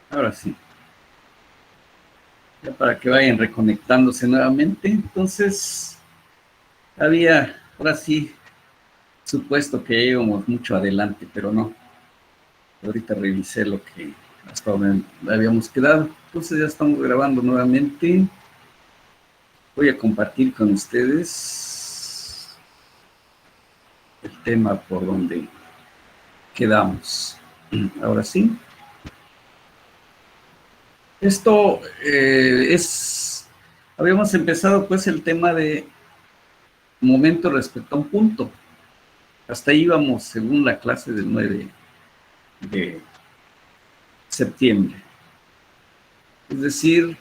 Ahora sí. Ya para que vayan reconectándose nuevamente. Entonces, ahora sí, supuesto que íbamos mucho adelante, pero no. Ahorita revisé lo que hasta donde habíamos quedado. Entonces ya estamos grabando nuevamente. Voy a compartir con ustedes el tema por donde quedamos. Ahora sí. Esto habíamos empezado pues el tema de momento respecto a un punto. Hasta ahí íbamos según la clase del 9 de septiembre. Es decir,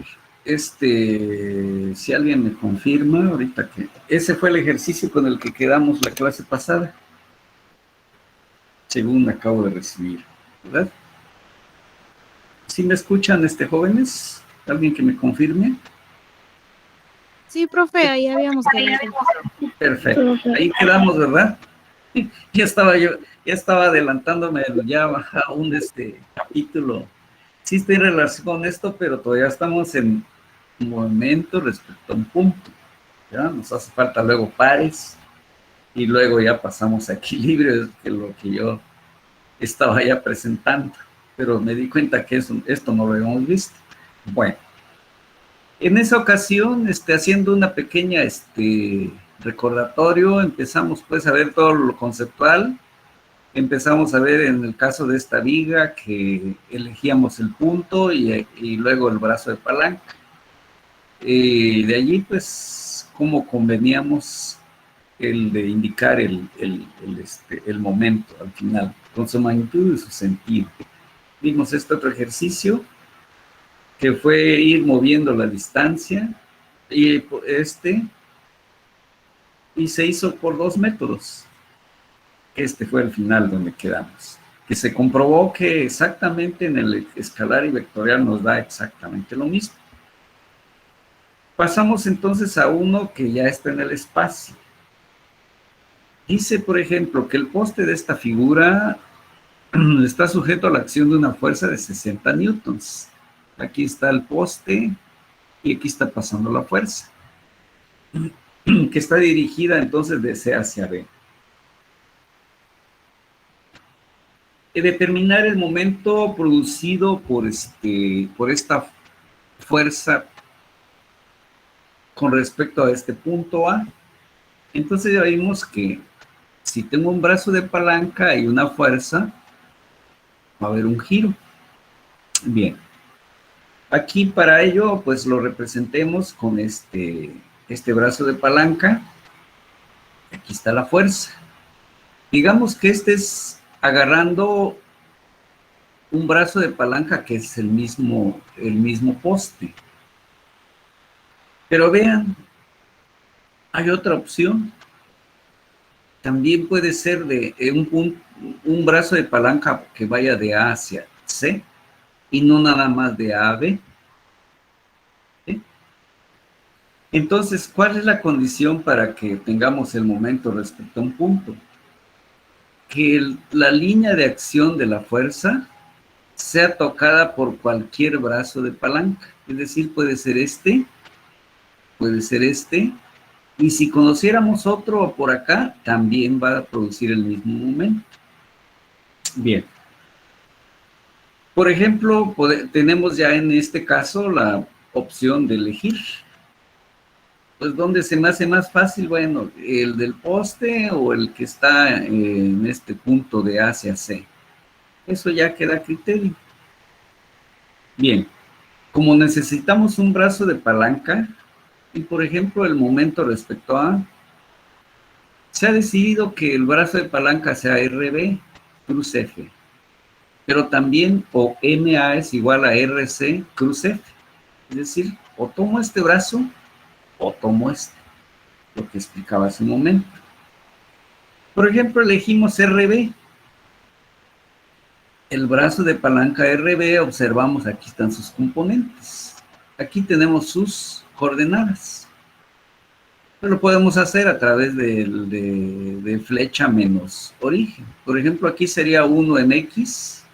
si alguien me confirma ahorita que ese fue el ejercicio con el que quedamos la clase pasada, según acabo de recibir, ¿verdad? ¿Sí me escuchan, jóvenes? ¿Alguien que me confirme? Sí, profe, ahí habíamos quedado. Perfecto, ahí quedamos, ¿verdad? Ya estaba adelantándome ya a un capítulo. Sí estoy en relación con esto, pero todavía estamos en movimiento respecto a un punto. ¿Ya? Nos hace falta luego pares y luego ya pasamos a equilibrio, que es lo que yo estaba ya presentando, pero me di cuenta que esto no lo habíamos visto. Bueno, en esa ocasión, haciendo una pequeña recordatorio, empezamos pues a ver todo lo conceptual. Empezamos a ver en el caso de esta viga que elegíamos el punto y luego el brazo de palanca. De allí, pues, cómo conveníamos el de indicar el momento al final, con su magnitud y su sentido. Vimos este otro ejercicio, que fue ir moviendo la distancia, y se hizo por 2 métodos. Este fue el final donde quedamos, que se comprobó que exactamente en el escalar y vectorial nos da exactamente lo mismo. Pasamos entonces a uno que ya está en el espacio. Dice, por ejemplo, que el poste de esta figura está sujeto a la acción de una fuerza de 60 newtons. Aquí está el poste y aquí está pasando la fuerza, que está dirigida entonces de C hacia B. Determinar el momento producido por esta fuerza con respecto a este punto A. Entonces ya vimos que si tengo un brazo de palanca y una fuerza, va a haber un giro. Bien. Aquí para ello, pues lo representemos con este brazo de palanca. Aquí está la fuerza. Digamos que es agarrando un brazo de palanca que es el mismo poste. Pero vean, hay otra opción. También puede ser de un brazo de palanca que vaya de A hacia C y no nada más de A a B. ¿Sí? Entonces, ¿cuál es la condición para que tengamos el momento respecto a un punto? Que la línea de acción de la fuerza sea tocada por cualquier brazo de palanca. Es decir, puede ser puede ser y si conociéramos otro por acá, también va a producir el mismo momento. Bien. Por ejemplo, tenemos ya en este caso la opción de elegir. Pues, ¿dónde se me hace más fácil? Bueno, el del poste o el que está en este punto de A hacia C. Eso ya queda a criterio. Bien, como necesitamos un brazo de palanca, y por ejemplo el momento respecto a, se ha decidido que el brazo de palanca sea RB, cruz F, pero también o MA es igual a RC, cruz F. Es decir, o tomo este brazo o tomo lo que explicaba hace un momento. Por ejemplo, elegimos RB. El brazo de palanca RB, observamos, aquí están sus componentes. Aquí tenemos sus coordenadas. Lo podemos hacer a través de flecha menos origen. Por ejemplo, aquí sería 1 en X.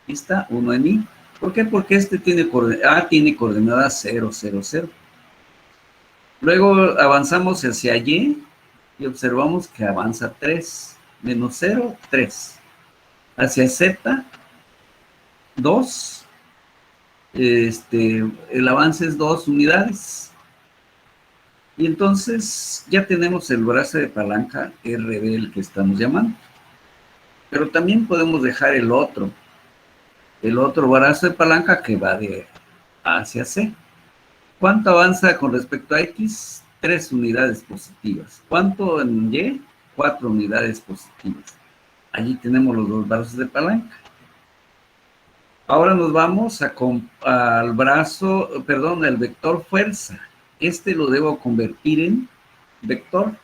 Aquí está, 1 en Y. ¿Por qué? Porque este tiene tiene coordenadas 0, 0, 0. Luego avanzamos hacia Y y observamos que avanza 3. Menos 0, 3. Hacia Z, 2. El avance es 2 unidades. Y entonces ya tenemos el brazo de palanca RB, el que estamos llamando. Pero también podemos dejar el otro brazo de palanca que va de A hacia C. ¿Cuánto avanza con respecto a X? 3 unidades positivas. ¿Cuánto en Y? 4 unidades positivas. Allí tenemos los dos brazos de palanca. Ahora nos vamos al brazo, perdón, el vector fuerza. Este lo debo convertir en vector,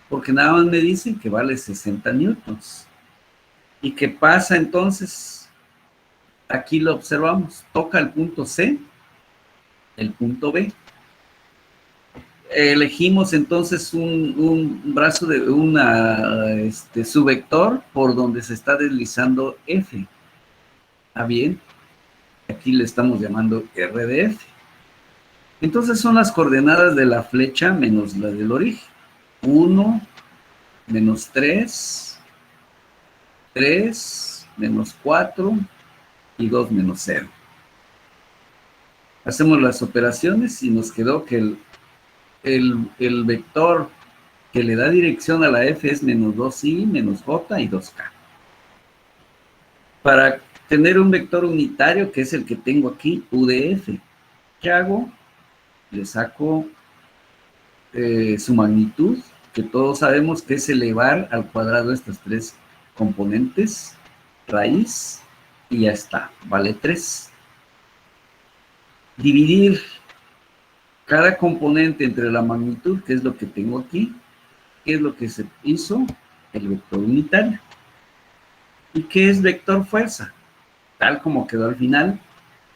porque nada más me dicen que vale 60 newtons. ¿Y qué pasa entonces? Aquí lo observamos. Toca el punto C, el punto B. Elegimos entonces un brazo de su vector por donde se está deslizando F. Bien, aquí le estamos llamando R de F. Entonces son las coordenadas de la flecha menos la del origen. 1, menos 3, 3, menos 4 y 2 menos 0. Hacemos las operaciones y nos quedó que el vector que le da dirección a la F es menos 2i, menos j y 2k. Para tener un vector unitario, que es el que tengo aquí, u de f, ¿qué hago? Le saco su magnitud, que todos sabemos que es elevar al cuadrado estas tres componentes, raíz, y ya está, vale 3. Dividir cada componente entre la magnitud, que es lo que tengo aquí, que es lo que se hizo el vector unitario. ¿Y qué es vector fuerza? Tal como quedó al final,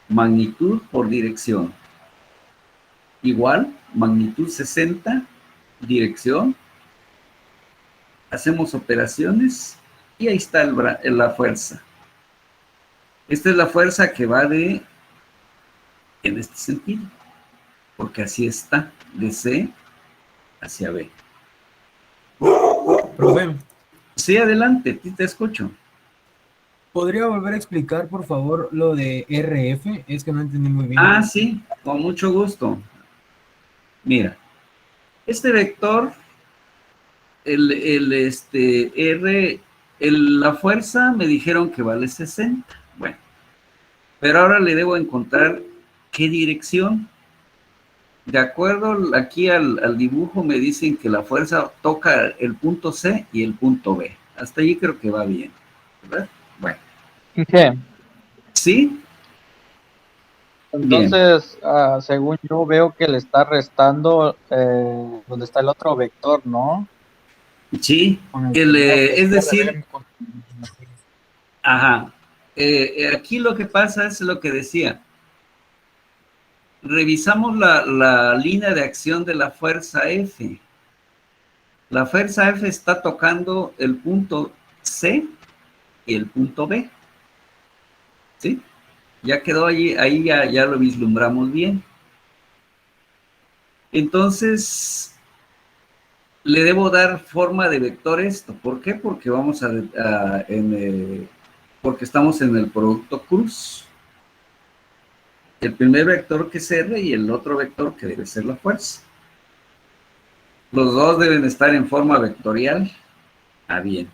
magnitud por dirección. Igual, magnitud 60, dirección. Hacemos operaciones y ahí está la fuerza. Esta es la fuerza que va en este sentido, porque así está, de C hacia B. Profe, Sí, adelante, te escucho. ¿podría volver a explicar, por favor, lo de RF? Es que no entendí muy bien. Sí, con mucho gusto. Mira, este vector, la fuerza me dijeron que vale 60. Bueno, pero ahora le debo encontrar qué dirección. De acuerdo aquí al dibujo me dicen que la fuerza toca el punto C y el punto B. Hasta allí creo que va bien, ¿verdad? Bueno. ¿Qué? ¿Sí? Entonces, según yo veo que le está restando donde está el otro vector, ¿no? Sí, es decir, ajá, aquí lo que pasa es lo que decía. Revisamos la línea de acción de la fuerza F. La fuerza F está tocando el punto C y el punto B. ¿Sí? Ya quedó ahí ya lo vislumbramos bien. Entonces, le debo dar forma de vector esto. ¿Por qué? Porque porque estamos en el producto cruz. El primer vector que es R y el otro vector que debe ser la fuerza. Los dos deben estar en forma vectorial. Bien.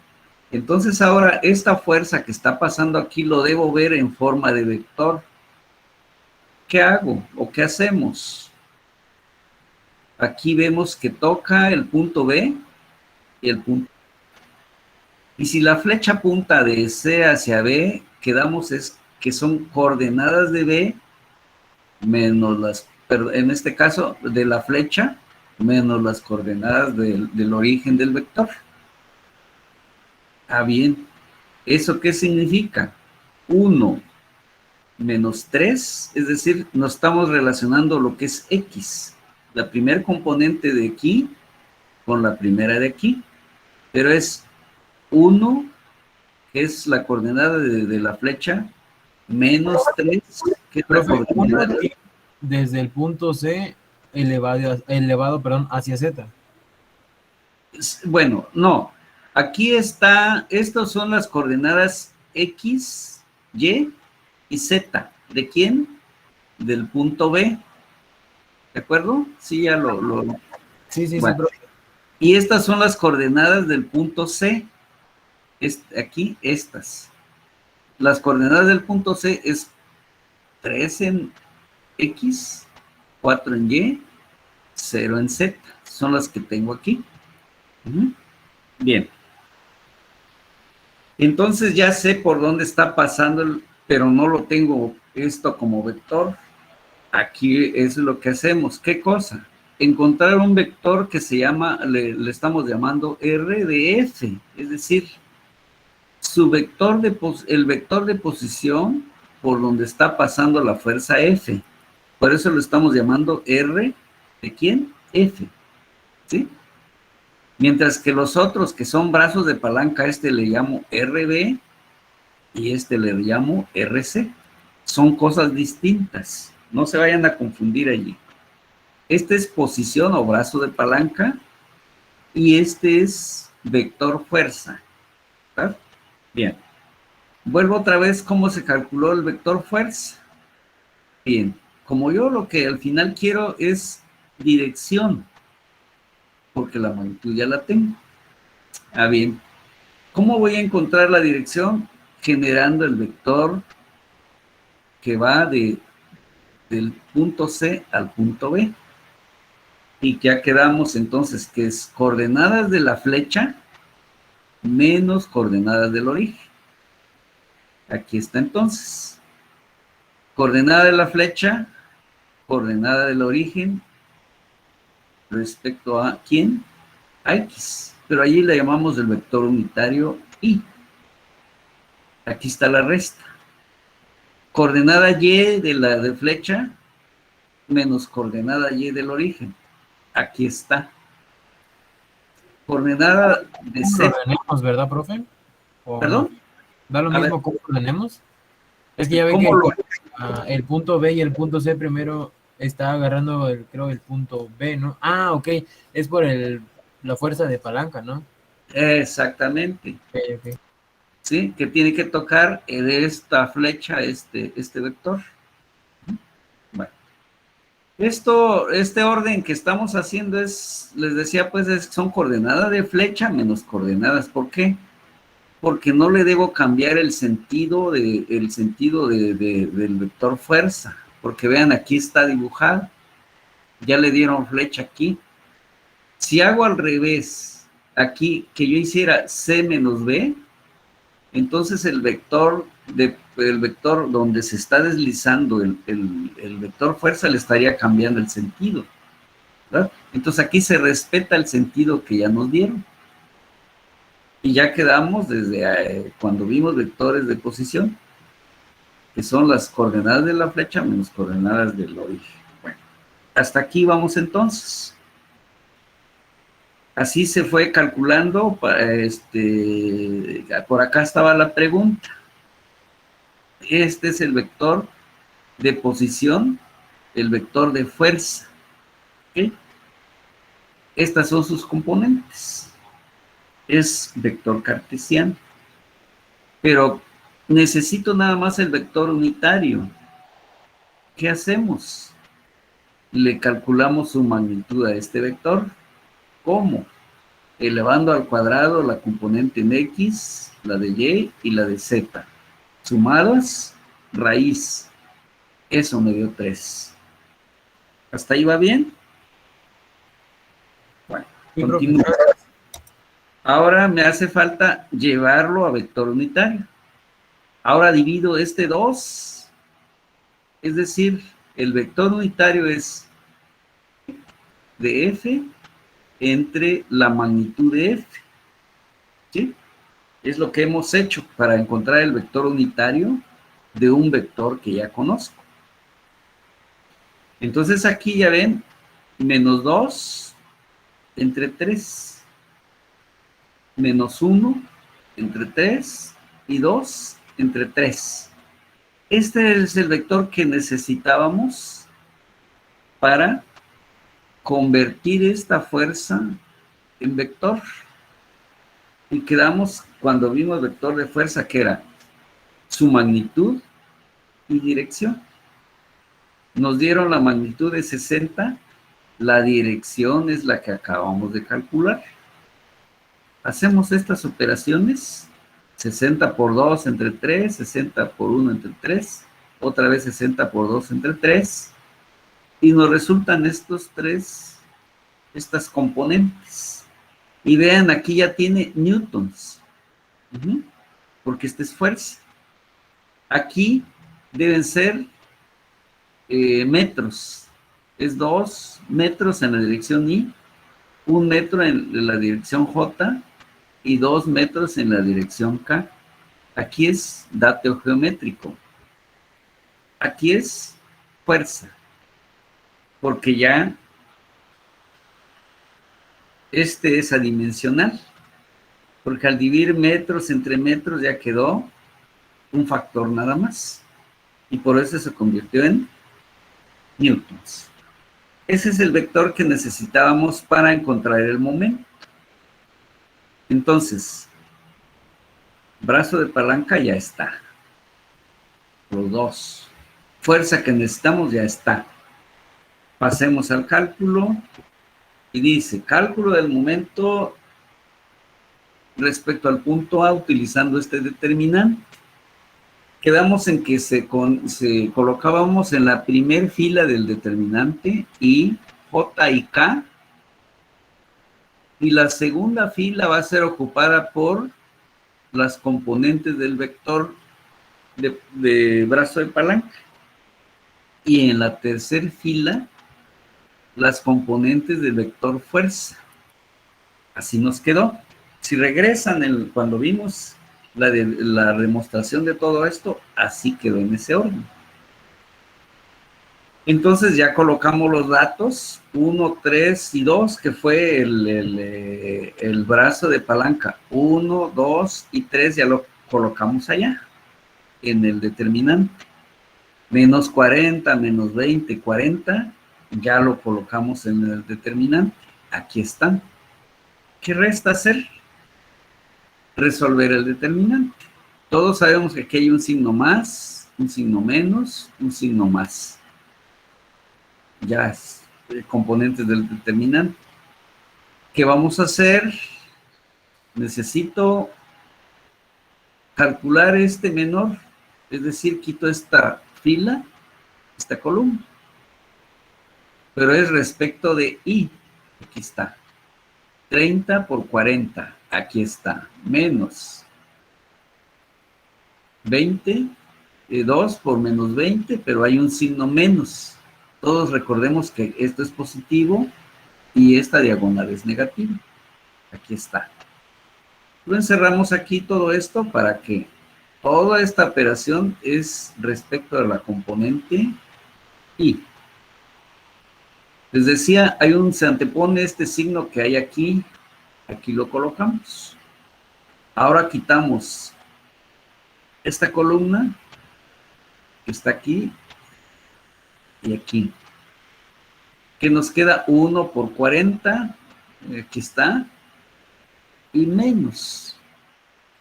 Entonces ahora esta fuerza que está pasando aquí lo debo ver en forma de vector. ¿Qué hago o qué hacemos? Aquí vemos que toca el punto B y el punto. Y si la flecha apunta de C hacia B, quedamos es que son coordenadas de B menos en este caso de la flecha, menos las coordenadas del origen del vector. Bien. ¿Eso qué significa? 1 menos 3, es decir, nos estamos relacionando lo que es X, la primera componente de aquí con la primera de aquí, pero es 1, que es la coordenada de la flecha, menos 3, que es la Profe, uno coordenada. tiene desde el punto C elevado, perdón, hacia Z. Bueno, no. Aquí está, estas son las coordenadas X, Y y Z. ¿De quién? Del punto B. ¿De acuerdo? Sí, ya Sí, sí, sí, bueno. profe. Y estas son las coordenadas del punto C. Aquí, estas. Las coordenadas del punto C es 3 en X, 4 en Y, 0 en Z. Son las que tengo aquí. Bien. Entonces ya sé por dónde está pasando, pero no lo tengo esto como vector. Aquí es lo que hacemos. ¿Qué cosa? Encontrar un vector que se llama, le estamos llamando R de F, es decir, el vector de posición por donde está pasando la fuerza F. Por eso lo estamos llamando R de ¿quién? F, ¿sí? Mientras que los otros que son brazos de palanca, este le llamo RB y este le llamo RC. Son cosas distintas. No se vayan a confundir allí. Este es posición o brazo de palanca y este es vector fuerza. ¿Verdad? Bien. Vuelvo otra vez cómo se calculó el vector fuerza. Bien. Como yo lo que al final quiero es dirección, porque la magnitud ya la tengo. Ah, bien. ¿Cómo voy a encontrar la dirección? Generando el vector que va del punto C al punto B. Y ya quedamos entonces que es coordenadas de la flecha menos coordenadas del origen. Aquí está entonces. Coordenada de la flecha, coordenada del origen, respecto a ¿quién? A X. Pero allí le llamamos el vector unitario Y. Aquí está la resta. Coordenada Y de la de flecha menos coordenada Y del origen. Aquí está. Coordenada de ¿Cómo lo Z. ordenemos, verdad, profe? ¿O no? ¿Perdón? ¿Da lo A ver, mismo cómo lo ordenemos? Es que ya ve ¿cómo que lo...? el punto B y el punto C primero está agarrando, creo, el punto B, ¿no? Ah, ok. Es por la fuerza de palanca, ¿no? Exactamente. Ok, ok. ¿Sí? Que tiene que tocar de esta flecha este vector. Bueno. Este orden que estamos haciendo es, les decía, pues son coordenadas de flecha menos coordenadas. ¿Por qué? Porque no le debo cambiar el sentido, del vector fuerza. Porque vean, aquí está dibujado. Ya le dieron flecha aquí. Si hago al revés, aquí, que yo hiciera C menos B, entonces el vector donde se está deslizando el vector fuerza le estaría cambiando el sentido, ¿verdad? Entonces aquí se respeta el sentido que ya nos dieron. Y ya quedamos desde cuando vimos vectores de posición, que son las coordenadas de la flecha menos coordenadas del origen. Bueno, hasta aquí vamos entonces. Así se fue calculando, por acá estaba la pregunta. Este es el vector de posición, el vector de fuerza. ¿Okay? Estas son sus componentes. Es vector cartesiano. Pero necesito nada más el vector unitario. ¿Qué hacemos? Le calculamos su magnitud a este vector. ¿Cómo? Elevando al cuadrado la componente en X, la de Y y la de Z. Sumadas, raíz. Eso me dio 3. ¿Hasta ahí va bien? Bueno, Sí, continúo. profe. Ahora me hace falta llevarlo a vector unitario. Ahora divido este 2. Es decir, el vector unitario es de F entre la magnitud de F. ¿Sí? Es lo que hemos hecho para encontrar el vector unitario de un vector que ya conozco. Entonces aquí ya ven, menos 2 entre 3, menos 1 entre 3 y 2 entre 3. Este es el vector que necesitábamos para convertir esta fuerza en vector. Y quedamos, cuando vimos vector de fuerza, que era su magnitud y dirección. Nos dieron la magnitud de 60, la dirección es la que acabamos de calcular. Hacemos estas operaciones, 60 por 2 entre 3, 60 por 1 entre 3, otra vez 60 por 2 entre 3, y nos resultan estas componentes. Y vean, aquí ya tiene newtons, porque esta es fuerza. Aquí deben ser metros. Es 2 metros en la dirección Y, 1 metro en la dirección J y 2 metros en la dirección K. Aquí es dateo geométrico. Aquí es fuerza, porque ya este es adimensional, porque al dividir metros entre metros ya quedó un factor nada más, y por eso se convirtió en newtons. Ese es el vector que necesitábamos para encontrar el momento. Entonces, brazo de palanca ya está. Los dos. Fuerza que necesitamos ya está. Pasemos al cálculo. Y dice, cálculo del momento respecto al punto A utilizando este determinante. Quedamos en que se colocábamos en la primer fila del determinante I, J y K, y la segunda fila va a ser ocupada por las componentes del vector de brazo de palanca, y en la tercera fila las componentes del vector fuerza. Así nos quedó. Si regresan cuando vimos la demostración de todo esto, así quedó en ese orden. Entonces ya colocamos los datos 1, 3 y 2, que fue el brazo de palanca. 1, 2 y 3 ya lo colocamos allá, en el determinante. Menos 40, menos 20, 40, ya lo colocamos en el determinante. Aquí están. ¿Qué resta hacer? Resolver el determinante. Todos sabemos que aquí hay un signo más, un signo menos, un signo más. Ya es componentes del determinante. ¿Qué vamos a hacer? Necesito calcular este menor, es decir, quito esta fila, esta columna. Pero es respecto de I. Aquí está. 30 por 40. Aquí está. Menos 20. 2 por menos 20, pero hay un signo menos. Todos recordemos que esto es positivo y esta diagonal es negativa. Aquí está. Lo encerramos aquí todo esto para que toda esta operación es respecto a la componente I. Les decía, se antepone este signo que hay aquí. Aquí lo colocamos. Ahora quitamos esta columna que está aquí y aquí. Que nos queda 1 por 40. Aquí está. Y menos.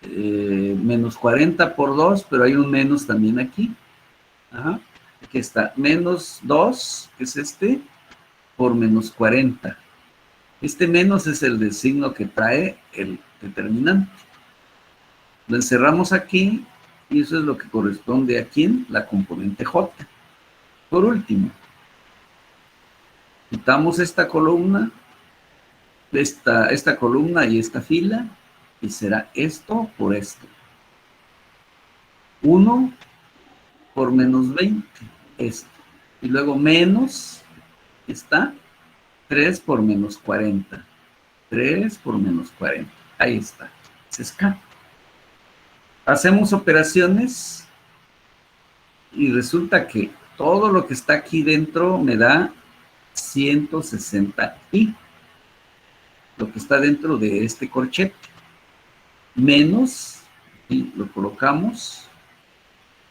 Menos 40 por 2, pero hay un menos también aquí. Ajá. Aquí está. Menos 2, que es este, por menos 40. Este menos es el del signo que trae el determinante. Lo encerramos aquí y eso es lo que corresponde aquí en la componente J. Por último, quitamos esta columna, esta columna y esta fila, y será esto por esto. 1 por menos 20, esto. Y luego menos, está 3 por menos 40. 3 por menos 40. Ahí está. Se escapa. Hacemos operaciones y resulta que todo lo que está aquí dentro me da 160i. Lo que está dentro de este corchete. Menos, y lo colocamos,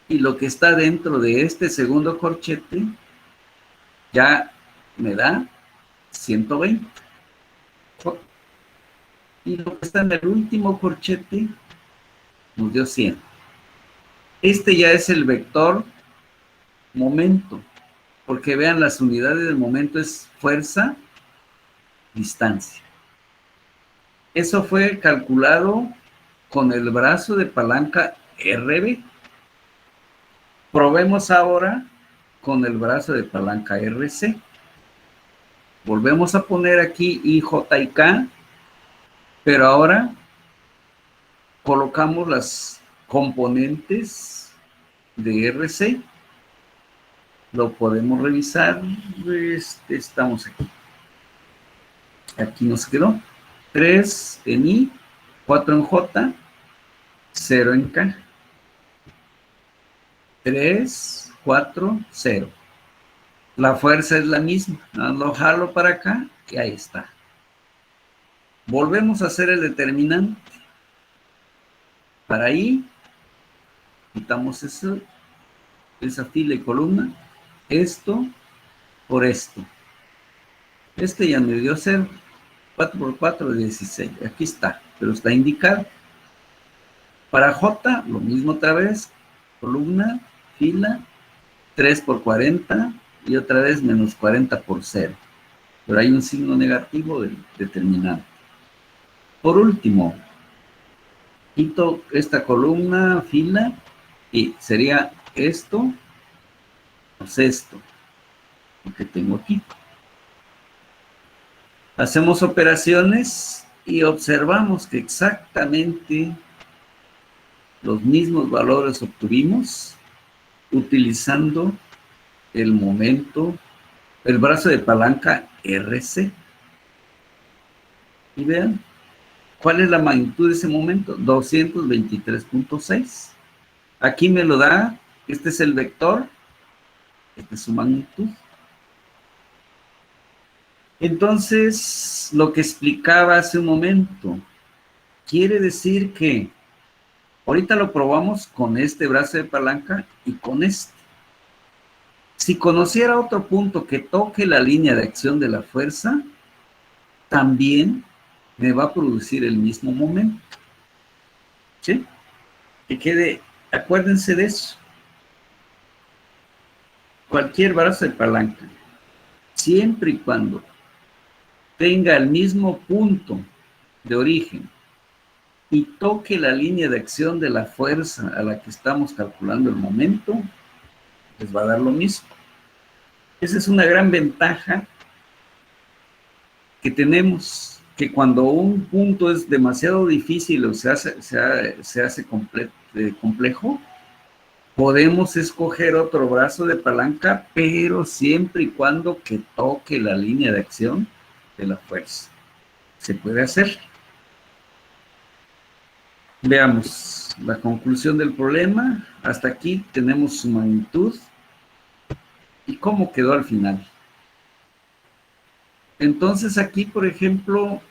y lo que está dentro de este segundo corchete ya me da 120. Y lo que está en el último corchete nos dio 100. Este ya es el vector momento, porque vean, las unidades del momento es fuerza, distancia. Eso fue calculado con el brazo de palanca RB. Probemos ahora con el brazo de palanca RC. Volvemos a poner aquí I, J y K, pero ahora colocamos las componentes de RC. Lo podemos revisar. Estamos aquí. Aquí nos quedó 3 en I, 4 en J, 0 en K. 3, 4, 0. La fuerza es la misma. Lo jalo para acá y ahí está. Volvemos a hacer el determinante. Para I, quitamos eso, esa fila y columna. Esto por esto. Este ya me dio 0. 4 por 4 es 16. Aquí está, pero está indicado. Para J, lo mismo otra vez. Columna, fila, 3 por 40 y otra vez menos 40 por 0. Pero hay un signo negativo del determinante. Por último, quito esta columna, fila, y sería esto, pues esto, lo que tengo aquí. Hacemos operaciones y observamos que exactamente los mismos valores obtuvimos utilizando el momento, el brazo de palanca RC. Y vean, ¿cuál es la magnitud de ese momento? 223.6. Aquí me lo da, este es el vector, esta es su magnitud. Entonces, lo que explicaba hace un momento, quiere decir que ahorita lo probamos con este brazo de palanca y con este. Si conociera otro punto que toque la línea de acción de la fuerza, también me va a producir el mismo momento. ¿Sí? Que quede, acuérdense de eso. Cualquier brazo de palanca, siempre y cuando tenga el mismo punto de origen y toque la línea de acción de la fuerza a la que estamos calculando el momento, les va a dar lo mismo. Esa es una gran ventaja que tenemos, que cuando un punto es demasiado difícil o se hace complejo, podemos escoger otro brazo de palanca, pero siempre y cuando que toque la línea de acción de la fuerza. Se puede hacer. Veamos la conclusión del problema. Hasta aquí tenemos su magnitud y cómo quedó al final. Entonces aquí, por ejemplo,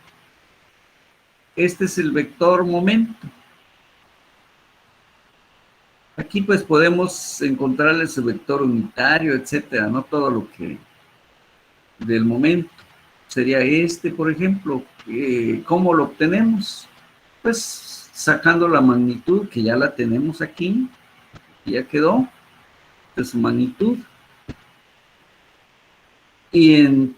este es el vector momento. Aquí pues podemos encontrarle su vector unitario, etcétera, no todo lo que del momento. Sería este, por ejemplo. ¿Cómo lo obtenemos? Pues sacando la magnitud, que ya la tenemos aquí, ya quedó, de su magnitud. Y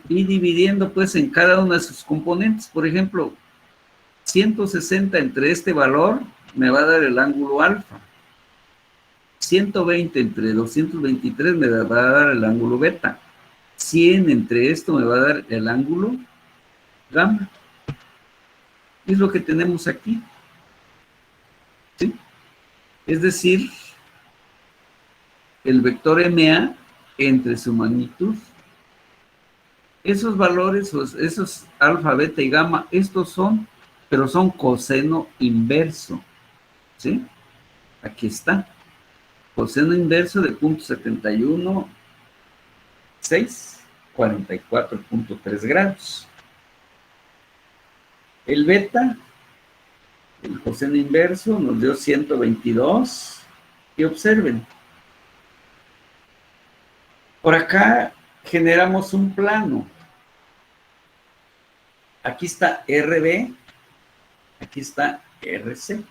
dividiendo pues en cada una de sus componentes. Por ejemplo, 160 entre este valor me va a dar el ángulo alfa. 120 entre 223 me va a dar el ángulo beta. 100 entre esto me va a dar el ángulo gamma. Es lo que tenemos aquí. ¿Sí? Es decir, el vector MA entre su magnitud. Esos valores, esos alfa, beta y gamma, estos son, pero son coseno inverso. ¿Sí? Aquí está. Coseno inverso de 0.716, 44.3 grados. El beta El coseno inverso nos dio 122. Y observen. Por acá generamos un plano. Aquí está RB. Aquí está RC.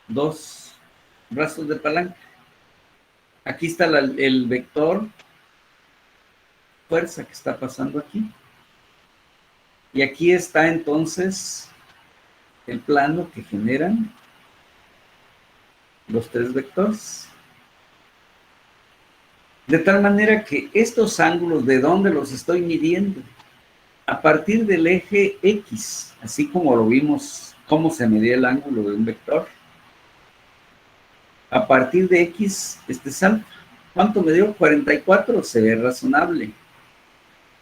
Dos brazos de palanca. Aquí está el vector fuerza que está pasando aquí. Y aquí está entonces el plano que generan los tres vectores. De tal manera que estos ángulos, ¿de dónde los estoy midiendo? A partir del eje X, así como lo vimos, cómo se medía el ángulo de un vector. A partir de X, este es alfa. ¿Cuánto me dio? 44, se ve razonable.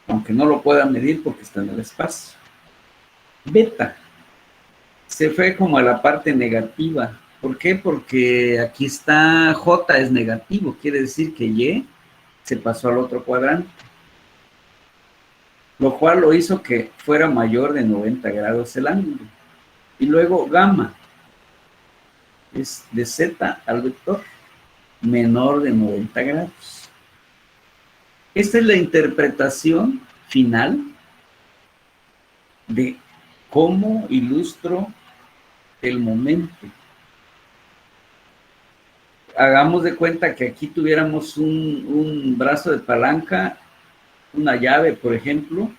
Aunque no lo pueda medir porque está en el espacio. Beta. Se fue como a la parte negativa. ¿Por qué? Porque aquí está J es negativo. Quiere decir que Y se pasó al otro cuadrante. Lo cual lo hizo que fuera mayor de 90 grados el ángulo. Y luego gamma. Es de Z al vector, menor de 90 grados. Esta es la interpretación final de cómo ilustro el momento. Hagamos de cuenta que aquí tuviéramos un brazo de palanca, una llave, por ejemplo,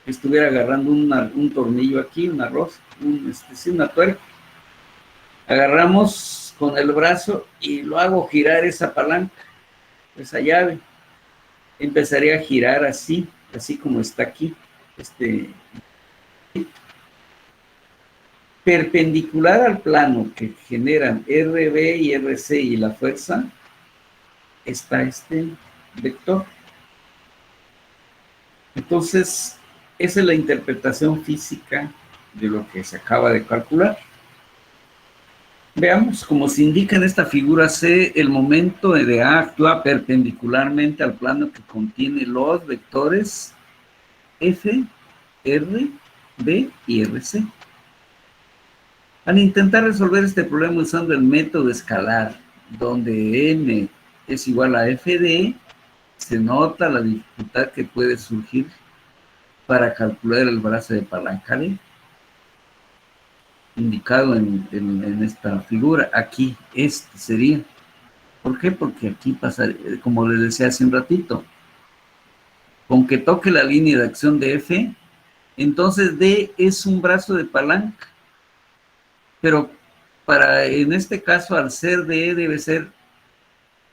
que estuviera agarrando un tornillo aquí, una rosca, una tuerca. Agarramos con el brazo y lo hago girar esa palanca, esa llave. Empezaría a girar así como está aquí. Perpendicular al plano que generan RB y RC y la fuerza, está este vector. Entonces, esa es la interpretación física de lo que se acaba de calcular. Veamos, como se indica en esta figura C, el momento de A actúa perpendicularmente al plano que contiene los vectores F, R, B y RC. Al intentar resolver este problema usando el método escalar, donde M es igual a FD, se nota la dificultad que puede surgir para calcular el brazo de palanca D, indicado en esta figura. Aquí, este sería. ¿Por qué? Porque aquí pasa, como les decía hace un ratito, con que toque la línea de acción de F, entonces D es un brazo de palanca. Pero en este caso, al ser D, debe ser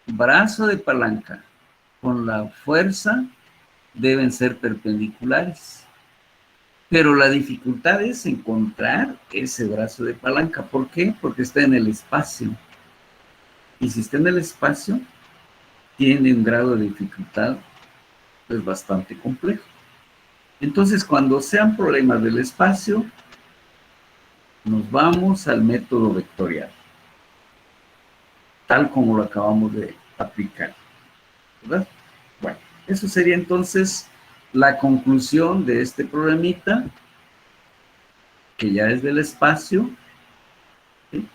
brazo de palanca con la fuerza, deben ser perpendiculares. Pero la dificultad es encontrar ese brazo de palanca. ¿Por qué? Porque está en el espacio. Y si está en el espacio, tiene un grado de dificultad pues bastante complejo. Entonces, cuando sean problemas del espacio, nos vamos al método vectorial, tal como lo acabamos de aplicar, ¿verdad? Bueno, eso sería entonces la conclusión de este problemita, que ya es del espacio, ¿sí?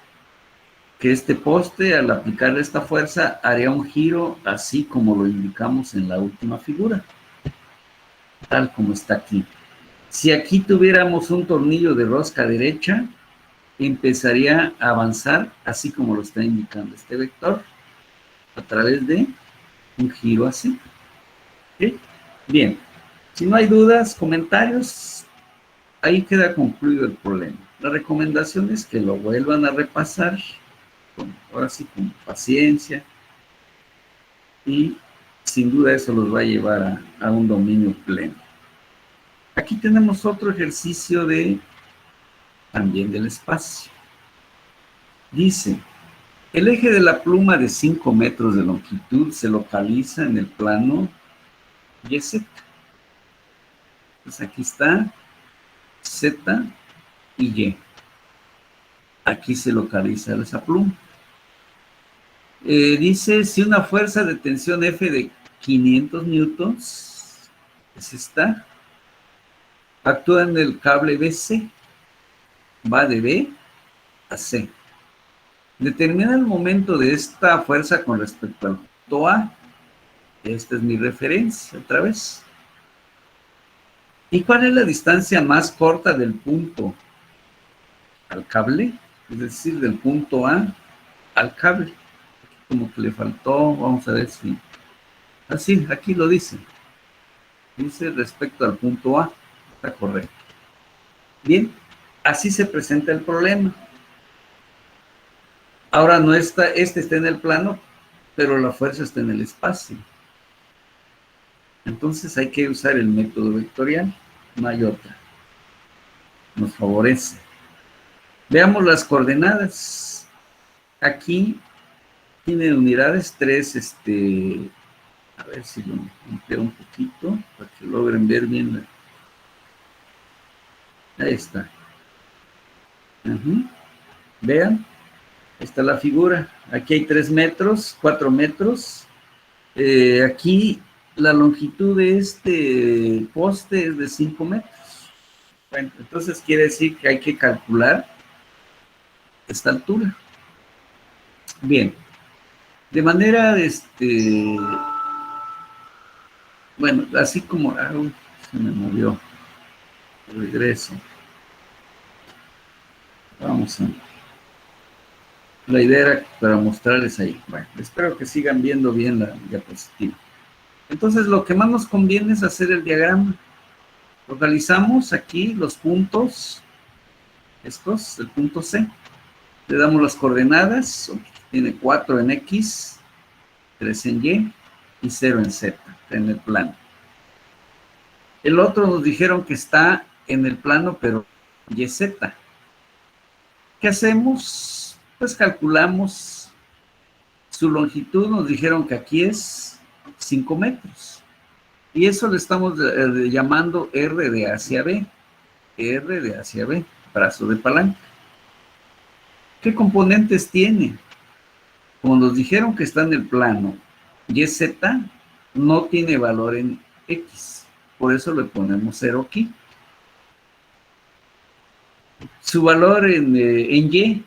Que este poste, al aplicarle esta fuerza, haría un giro así como lo indicamos en la última figura, tal como está aquí. Si aquí tuviéramos un tornillo de rosca derecha, empezaría a avanzar así como lo está indicando este vector, a través de un giro así. ¿Sí? Bien, si no hay dudas, comentarios, ahí queda concluido el problema. La recomendación es que lo vuelvan a repasar, ahora sí con paciencia, y sin duda eso los va a llevar a un dominio pleno. Aquí tenemos otro ejercicio también del espacio. Dice, el eje de la pluma de 5 metros de longitud se localiza en el plano YZ. Pues aquí está Z y Y. Aquí se localiza esa pluma. Dice, si una fuerza de tensión F de 500 newtons, es esta, actúa en el cable BC, va de B a C. Determina el momento de esta fuerza con respecto al punto A. Esta es mi referencia, otra vez. ¿Y cuál es la distancia más corta del punto al cable? Es decir, del punto A al cable. Como que le faltó, vamos a ver si... Así, aquí lo dice. Dice respecto al punto A. Está correcto. Bien, así se presenta el problema. Ahora no está, este está en el plano, pero la fuerza está en el espacio. Entonces hay que usar el método vectorial, no hay otra. Nos favorece. Veamos las coordenadas. Aquí tiene unidades 3, a ver si lo amplio un poquito, para que logren ver bien. Ahí está. Vean, está la figura. Aquí hay 3 metros, 4 metros. Aquí la longitud de este poste es de 5 metros. Bueno, entonces quiere decir que hay que calcular esta altura. Bien. De manera, bueno, así como... se me movió. Regreso. Vamos a... La idea era para mostrarles ahí. Bueno, espero que sigan viendo bien la diapositiva. Entonces, lo que más nos conviene es hacer el diagrama. Localizamos aquí los puntos, estos, el punto C. Le damos las coordenadas, tiene 4 en X, 3 en Y y 0 en Z, en el plano. El otro nos dijeron que está en el plano, pero YZ. ¿Qué hacemos? Pues calculamos su longitud, nos dijeron que aquí es 5 metros. Y eso le estamos llamando R de hacia B. R de hacia B, brazo de palanca. ¿Qué componentes tiene? Como nos dijeron que está en el plano YZ, no tiene valor en X. Por eso le ponemos 0 aquí. Su valor en Y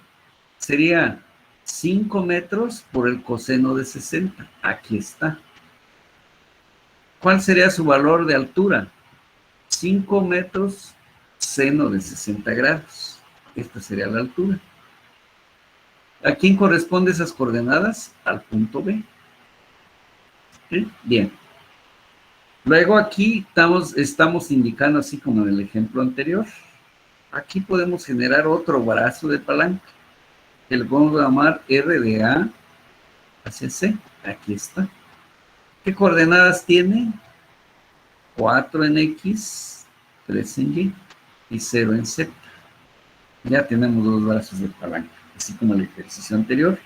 sería 5 metros por el coseno de 60. Aquí está. ¿Cuál sería su valor de altura? 5 metros seno de 60 grados. Esta sería la altura. ¿A quién corresponde esas coordenadas? Al punto B. ¿Sí? Bien. Luego aquí estamos indicando, así como en el ejemplo anterior, aquí podemos generar otro brazo de palanca. Que le podemos llamar R de A hacia C. Aquí está. ¿Qué coordenadas tiene? 4 en X, 3 en Y y 0 en Z. Ya tenemos 2 brazos de palanca, así como el ejercicio anterior.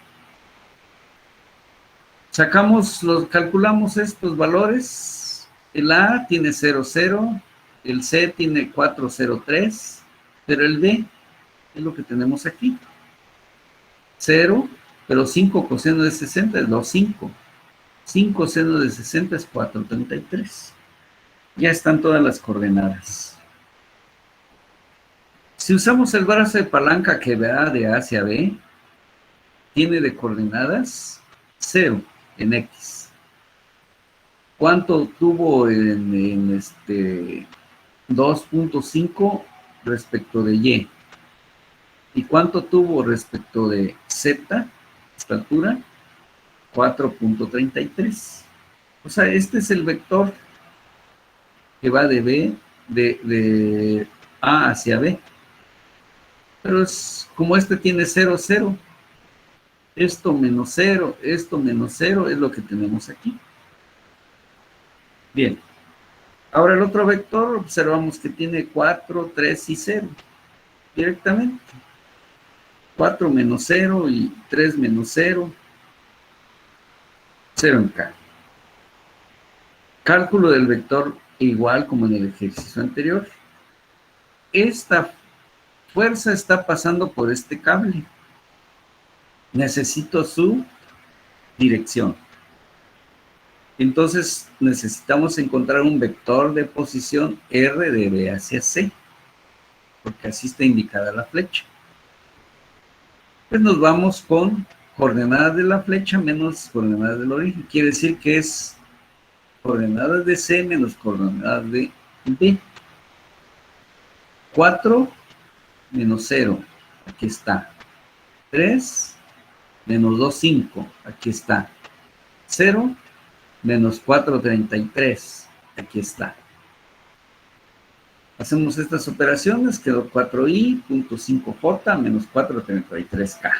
Calculamos estos valores. El A tiene 0, 0, el C tiene 4, 0, 3, pero el B es lo que tenemos aquí. 0, pero 5 coseno de 60 es 2,5. 5 seno de 60 es 4,33. Ya están todas las coordenadas. Si usamos el brazo de palanca que va de A hacia B, tiene de coordenadas 0 en X. ¿Cuánto tuvo en 2,5 respecto de Y? ¿Y cuánto tuvo respecto de Z, esta altura? 4,33. O sea, este es el vector que va de B, de A hacia B. Pero es como este tiene 0, 0. Esto menos 0, esto menos 0 es lo que tenemos aquí. Bien. Ahora el otro vector observamos que tiene 4, 3 y 0. Directamente. 4 menos 0 y 3 menos 0. 0 en K. Cálculo del vector igual como en el ejercicio anterior. Esta fuerza está pasando por este cable. Necesito su dirección. Entonces necesitamos encontrar un vector de posición R de B hacia C. porque así está indicada la flecha. Pues nos vamos con coordenadas de la flecha menos coordenadas del origen. Quiere decir que es coordenadas de C menos coordenadas de D. 4 menos 0, aquí está. 3 menos 2, 5, aquí está. 0 menos 4, 33, aquí está. Hacemos estas operaciones, quedó 4i.5j menos 433k.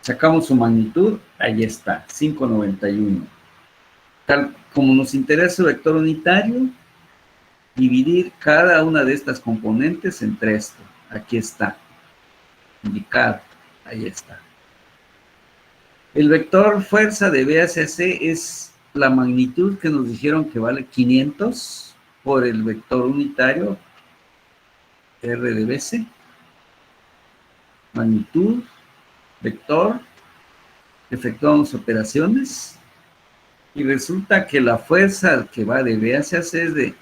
Sacamos su magnitud, ahí está, 591. Tal como nos interesa su vector unitario, dividir cada una de estas componentes entre esto. Aquí está, indicado, ahí está. El vector fuerza de B hacia C es la magnitud que nos dijeron que vale 500 por el vector unitario R de BC. Magnitud, vector, efectuamos operaciones y resulta que la fuerza que va de B hacia C es de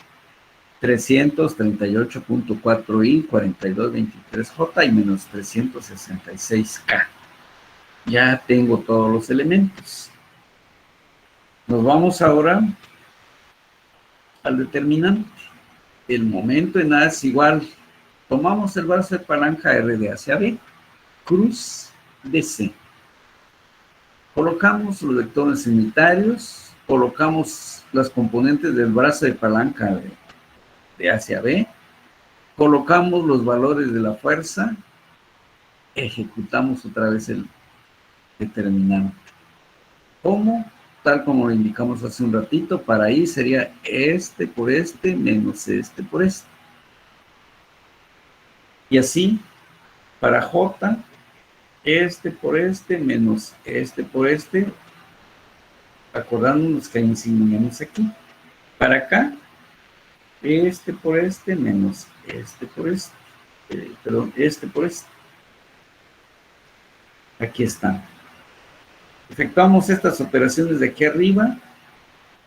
338.4i, 4223j y menos 366k. Ya tengo todos los elementos. Nos vamos ahora al determinante. El momento en A es igual. Tomamos el brazo de palanca R de hacia B, cruz de C. Colocamos los vectores unitarios, colocamos las componentes del brazo de palanca de hacia B, colocamos los valores de la fuerza, ejecutamos otra vez el determinante. ¿Cómo? Tal como lo indicamos hace un ratito, para ahí sería este por este menos este por este. Y así, para J, este por este menos este por este, acordándonos que insigniamos aquí. Para acá, este por este menos este por este, perdón, este por este. Aquí están. Efectuamos estas operaciones de aquí arriba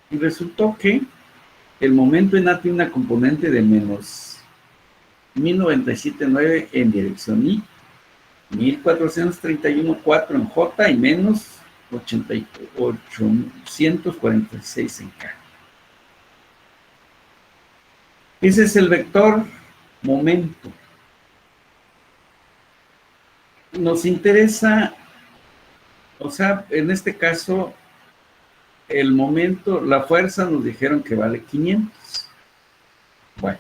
y resultó que el momento en A tiene una componente de menos 1097.9 en dirección I, 1431.4 en J y menos 846 en K. Ese es el vector momento. Nos interesa, o sea, en este caso, el momento, la fuerza nos dijeron que vale 500. Bueno,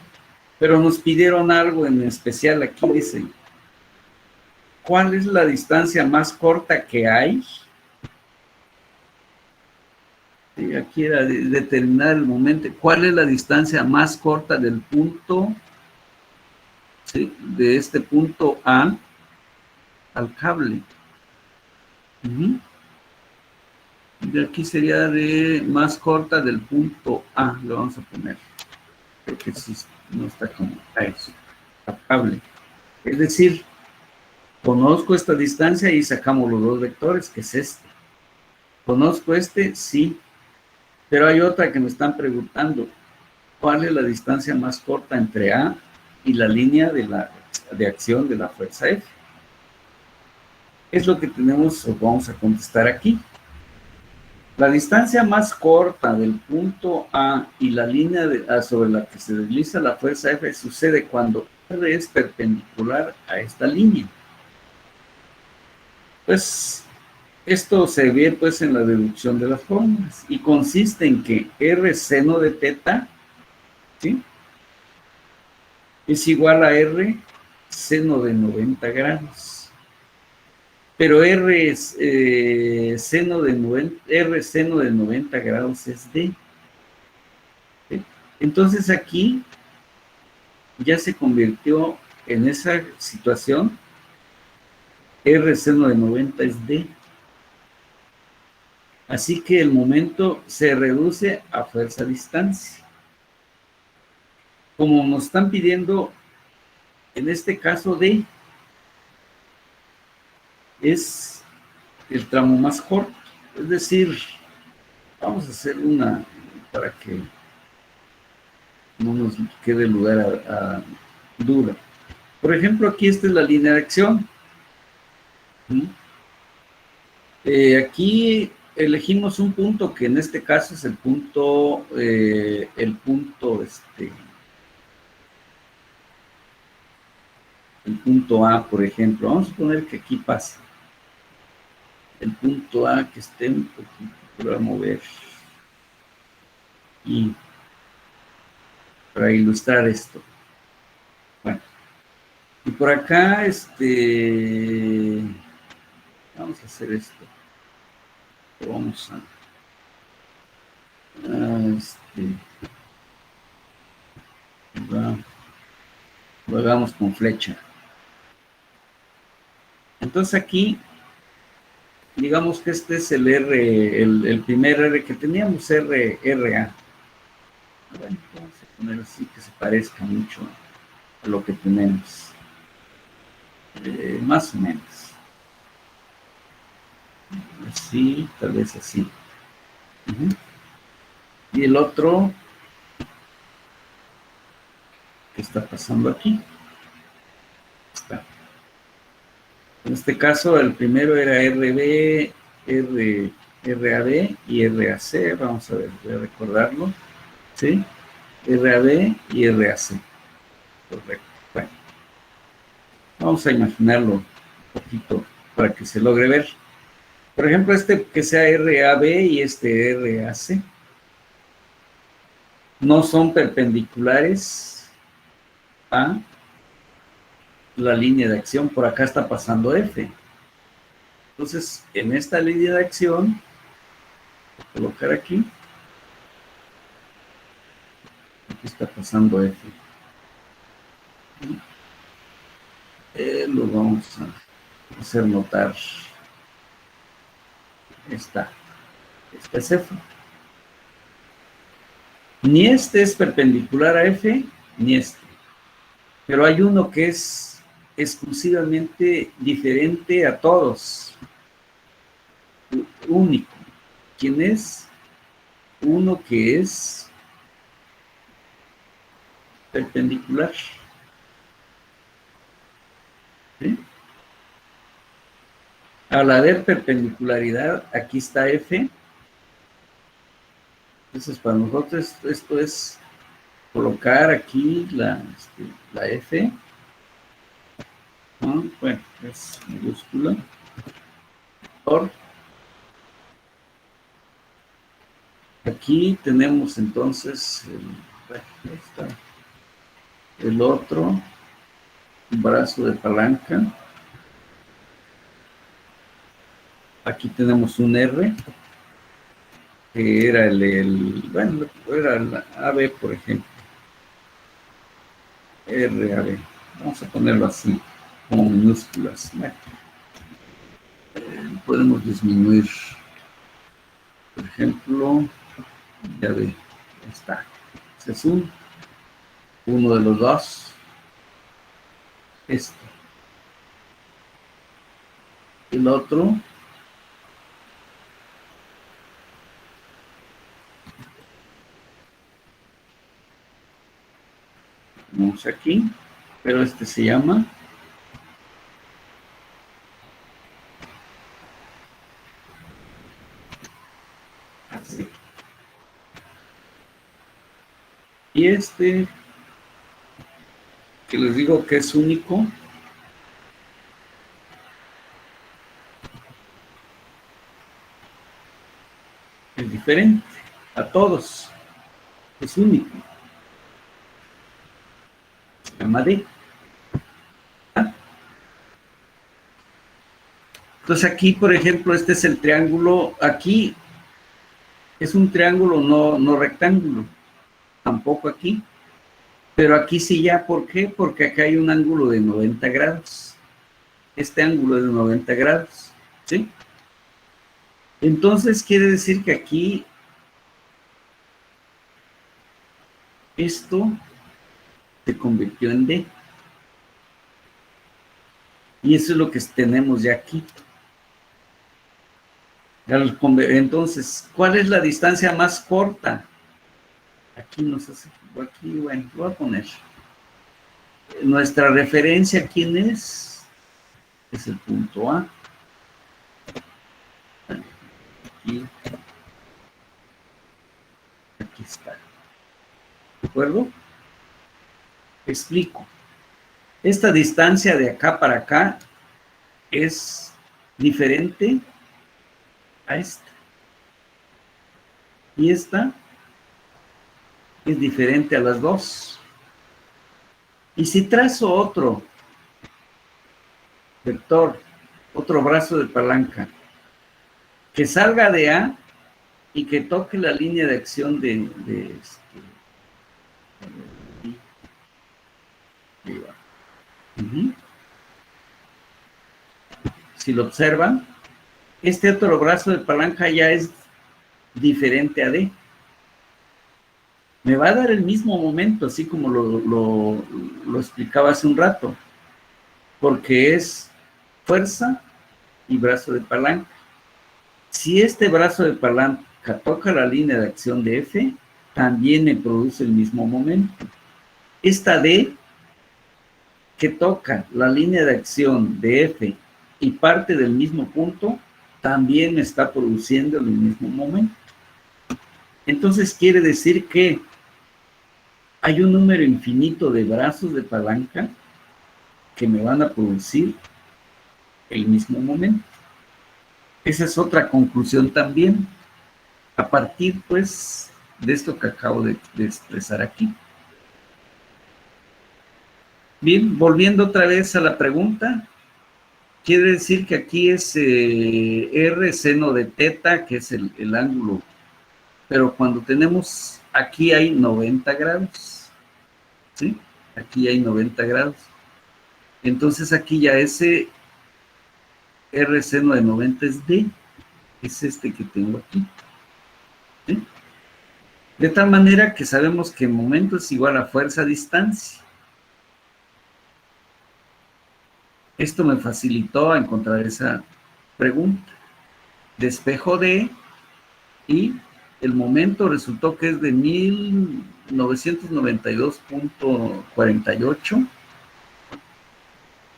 pero nos pidieron algo en especial aquí, dice, ¿cuál es la distancia más corta que hay? Sí, aquí era determinar el momento. ¿Cuál es la distancia más corta del punto, sí, de este punto A al cable? De aquí sería de más corta del punto A, lo vamos a poner, porque si no está como a eso, a cable. Es decir, conozco esta distancia y sacamos los dos vectores, que es este. Conozco este, sí, pero hay otra que me están preguntando, ¿cuál es la distancia más corta entre A y la línea de acción de la fuerza F? Es lo que tenemos, o vamos a contestar aquí. La distancia más corta del punto A y la línea sobre la que se desliza la fuerza F sucede cuando R es perpendicular a esta línea. Pues esto se ve pues en la deducción de las fórmulas y consiste en que R seno de teta, ¿sí?, es igual a R seno de 90 grados. Pero R seno de 90 grados es D. ¿Sí? Entonces aquí ya se convirtió en esa situación. R seno de 90 es D. Así que el momento se reduce a fuerza-distancia. Como nos están pidiendo, en este caso D, es el tramo más corto. Es decir, vamos a hacer una para que no nos quede lugar dura. Por ejemplo, aquí esta es la línea de acción. ¿Mm? Aquí elegimos un punto que en este caso es el punto A, por ejemplo. Vamos a poner que aquí pasa. El punto A que esté un poquito, lo voy a mover. Y para ilustrar esto. Bueno. Y por acá, vamos a hacer esto. Vamos a lo hagamos con flecha. Entonces aquí, digamos que este es el R, el primer R que teníamos, RA. Bueno, vamos a poner así que se parezca mucho a lo que tenemos. Más o menos. Así, tal vez así. Y el otro, ¿qué está pasando aquí? Está. En este caso, el primero era RB, RAB y RAC. Vamos a ver, voy a recordarlo. ¿Sí? RAB y RAC. Correcto. Bueno. Vamos a imaginarlo un poquito para que se logre ver. Por ejemplo, este que sea RAB y este RAC. No son perpendiculares a la línea de acción. Por acá está pasando F. Entonces, en esta línea de acción, voy a colocar aquí. Aquí está pasando F. Lo vamos a hacer notar. Esta es F. Ni este es perpendicular a F, ni este. Pero hay uno que es exclusivamente diferente a todos. Único. ¿Quién es? Uno que es perpendicular. ¿Sí? Al haber perpendicularidad, aquí está F. Entonces, para nosotros esto es colocar aquí la F. ¿No? Bueno, es minúscula. Por. Aquí tenemos entonces el otro brazo de palanca. Aquí tenemos un R, que era bueno, era el AB, por ejemplo. RAB. Vamos a ponerlo así, como minúsculas. Bueno, podemos disminuir, por ejemplo, ya ve, ahí está. Ese es uno de los dos. Este. El otro. Vamos aquí, pero este se llama así. Y este, que les digo que es único, es diferente a todos, es único. Se llama D. Entonces aquí, por ejemplo, este es el triángulo. Aquí es un triángulo no rectángulo. Tampoco aquí. Pero aquí sí ya, ¿por qué? Porque acá hay un ángulo de 90 grados. Este ángulo es de 90 grados. ¿Sí? Entonces quiere decir que aquí esto se convirtió en D. Y eso es lo que tenemos ya aquí. Entonces, ¿cuál es la distancia más corta? Aquí nos hace, aquí, bueno, lo voy a poner. nuestra referencia, ¿quién es? Es el punto A. Aquí está. ¿De acuerdo? Explico. Esta distancia de acá para acá es diferente a esta. Y esta es diferente a las dos. Y si trazo otro vector, otro brazo de palanca, que salga de A y que toque la línea de acción de Si lo observan, este otro brazo de palanca ya es diferente a D. Me va a dar el mismo momento, así como lo explicaba hace un rato, porque es fuerza y brazo de palanca. Si este brazo de palanca toca la línea de acción de F, también me produce el mismo momento. Esta D, que toca la línea de acción de F y parte del mismo punto, también me está produciendo el mismo momento. Entonces quiere decir que hay un número infinito de brazos de palanca que me van a producir el mismo momento. Esa es otra conclusión también, a partir, pues, de esto que acabo de expresar aquí. Bien, volviendo otra vez a la pregunta, quiere decir que aquí es R seno de teta, que es el ángulo, pero cuando tenemos, aquí hay 90 grados, ¿sí? Aquí hay 90 grados. Entonces aquí ya ese R seno de 90 es D, es este que tengo aquí, ¿sí? De tal manera que sabemos que momento es igual a fuerza a distancia. Esto me facilitó encontrar esa pregunta. Despejo D y el momento resultó que es de 1992.48.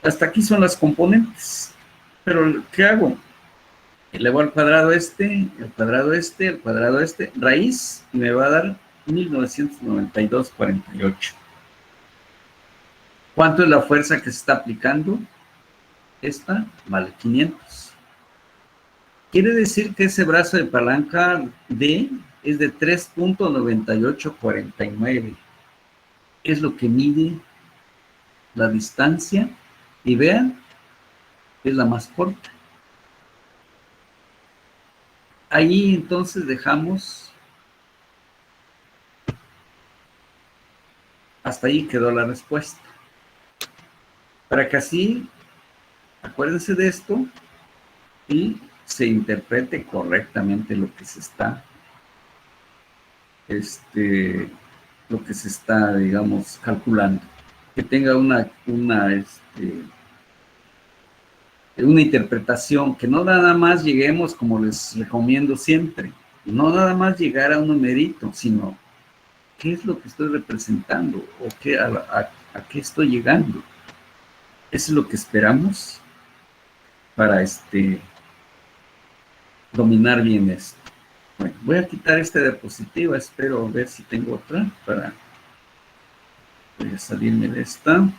Hasta aquí son las componentes. Pero, ¿qué hago? Elevo al cuadrado este, al cuadrado este, al cuadrado este, raíz, y me va a dar 1992.48. ¿Cuánto es la fuerza que se está aplicando? Esta vale 500. Quiere decir que ese brazo de palanca D es de 3.9849. Es lo que mide la distancia. Y vean, es la más corta. Ahí entonces dejamos, hasta ahí quedó la respuesta. Para que así, acuérdense de esto y se interprete correctamente lo que se está, digamos, calculando. Que tenga una interpretación, que no nada más lleguemos, como les recomiendo siempre, no nada más llegar a un numerito, sino qué es lo que estoy representando o a qué estoy llegando. Eso es lo que esperamos para dominar bien esto. Bueno, voy a quitar esta diapositiva, espero ver si tengo otra para salirme de esta.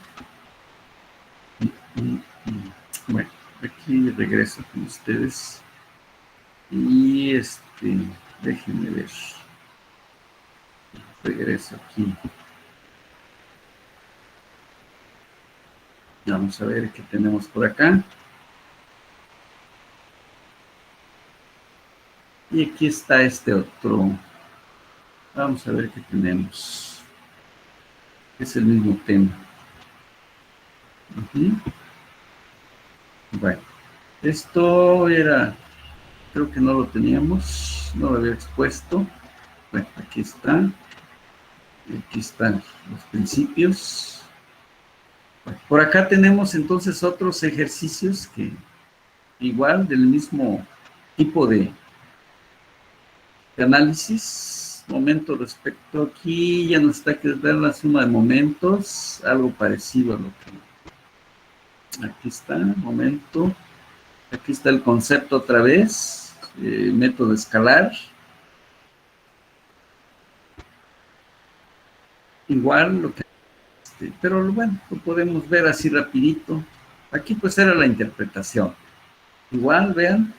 Bueno, aquí regreso con ustedes y déjenme ver. Regreso aquí. Vamos a ver qué tenemos por acá. Y aquí está este otro. Vamos a ver qué tenemos. Es el mismo tema. Bueno, esto era, creo que no lo teníamos, no lo había expuesto. Bueno, aquí está. Aquí están los principios. Bueno, por acá tenemos entonces otros ejercicios que igual del mismo tipo de análisis. momento respecto aquí, ya nos está que ver la suma de momentos, algo parecido a lo que aquí está, momento, aquí está el concepto otra vez, método escalar, igual lo que, pero bueno, lo podemos ver así rapidito, aquí pues era la interpretación, igual vean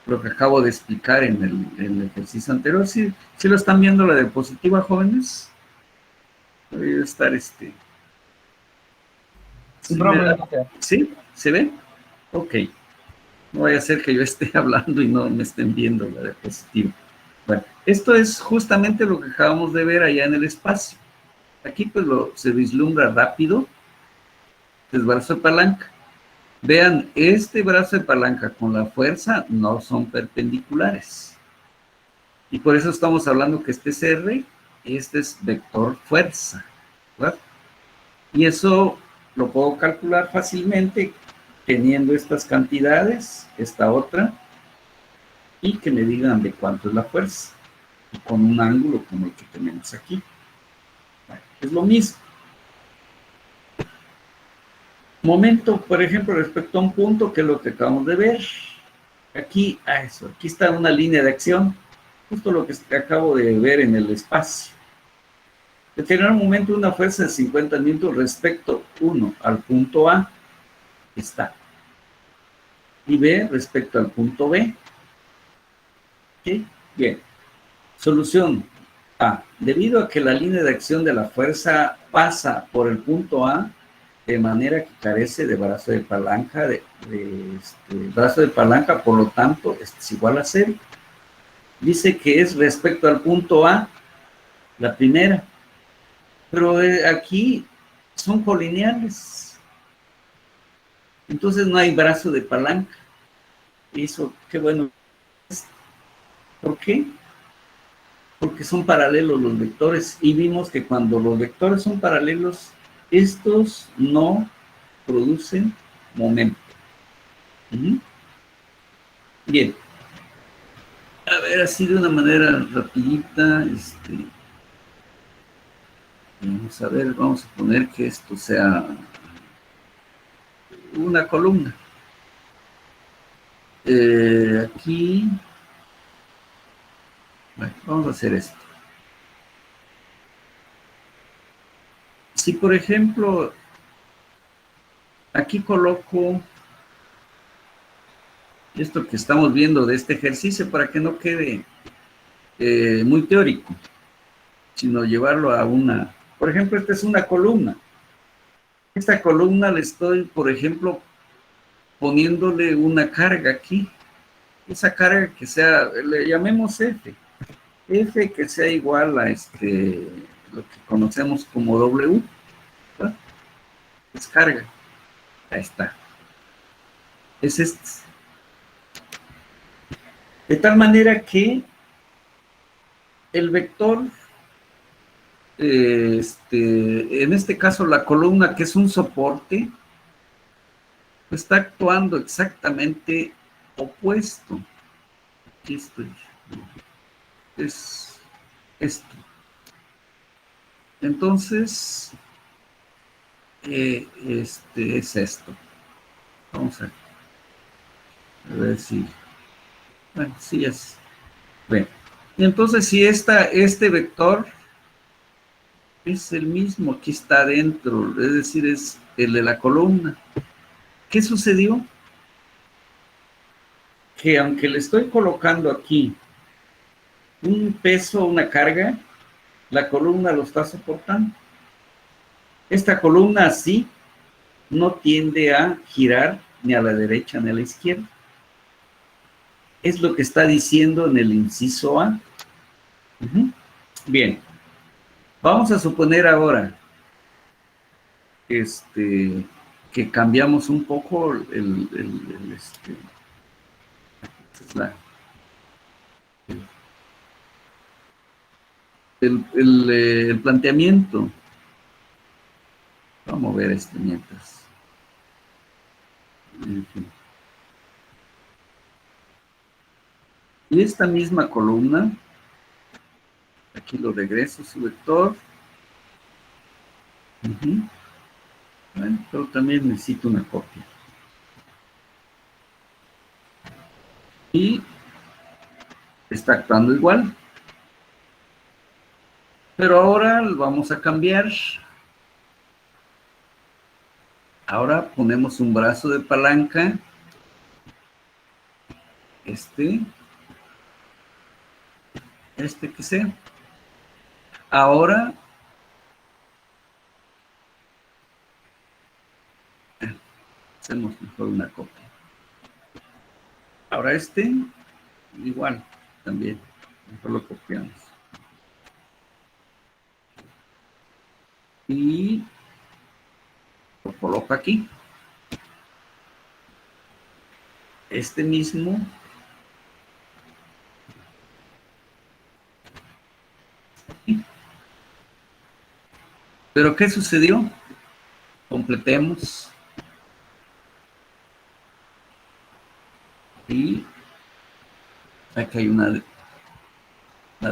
lo que acabo de explicar en el ejercicio anterior. ¿Sí lo están viendo la diapositiva, jóvenes? Debe estar Sí, profe. ¿Sí? ¿Se ve? Ok. No vaya a ser que yo esté hablando y no me estén viendo la diapositiva. Bueno, esto es justamente lo que acabamos de ver allá en el espacio. Aquí pues se vislumbra rápido el brazo de palanca. Vean, este brazo de palanca con la fuerza no son perpendiculares. Y por eso estamos hablando que este es R, este es vector fuerza, ¿verdad? Y eso lo puedo calcular fácilmente teniendo estas cantidades, esta otra, y que me digan de cuánto es la fuerza, y con un ángulo como el que tenemos aquí. Bueno, es lo mismo. Momento, por ejemplo, respecto a un punto, que es lo que acabamos de ver. Aquí, aquí está una línea de acción, justo lo que acabo de ver en el espacio. Determinar un momento de una fuerza de 50 newtons respecto, 1, al punto A, está. Y B, respecto al punto B. ¿Ok? Bien. Solución A. Debido a que la línea de acción de la fuerza pasa por el punto A, de manera que carece de brazo de palanca, brazo de palanca, por lo tanto, este es igual a 0. Dice que es respecto al punto A, la primera. Pero aquí son colineales. Entonces no hay brazo de palanca. Eso, qué bueno. ¿Por qué? Porque son paralelos los vectores. Y vimos que cuando los vectores son paralelos, estos no producen momento. Bien. A ver, así de una manera rapidita. Vamos a ver, vamos a poner que esto sea una columna. Aquí, bueno, vamos a hacer esto. Si, por ejemplo, aquí coloco esto que estamos viendo de este ejercicio para que no quede muy teórico, sino llevarlo a una, por ejemplo, esta es una columna. Esta columna le estoy, por ejemplo, poniéndole una carga aquí. Esa carga que sea, le llamemos F. F que sea igual a lo que conocemos como W, ¿verdad? Es carga. Ahí está. Es este. De tal manera que el vector, en este caso la columna, que es un soporte, está actuando exactamente opuesto. Aquí estoy. Es esto. Entonces, es esto. Vamos a ver si... Bueno, sí es. Bueno, y entonces si este vector es el mismo, aquí está adentro, es decir, es el de la columna. ¿Qué sucedió? Que aunque le estoy colocando aquí un peso, una carga, la columna lo está soportando. Esta columna así no tiende a girar ni a la derecha ni a la izquierda. Es lo que está diciendo en el inciso A. Bien. Vamos a suponer ahora que cambiamos un poco el planteamiento. Vamos a ver mientras. Y esta misma columna, Aquí lo regreso, su vector. Bueno, pero también necesito una copia. Y está actuando igual. Pero ahora lo vamos a cambiar. Ahora ponemos un brazo de palanca. Este que sea. Ahora hacemos mejor una copia. Ahora igual, también. Mejor lo copiamos. Y lo coloco aquí. Este mismo. Aquí. ¿Pero qué sucedió? Completemos. Y aquí hay una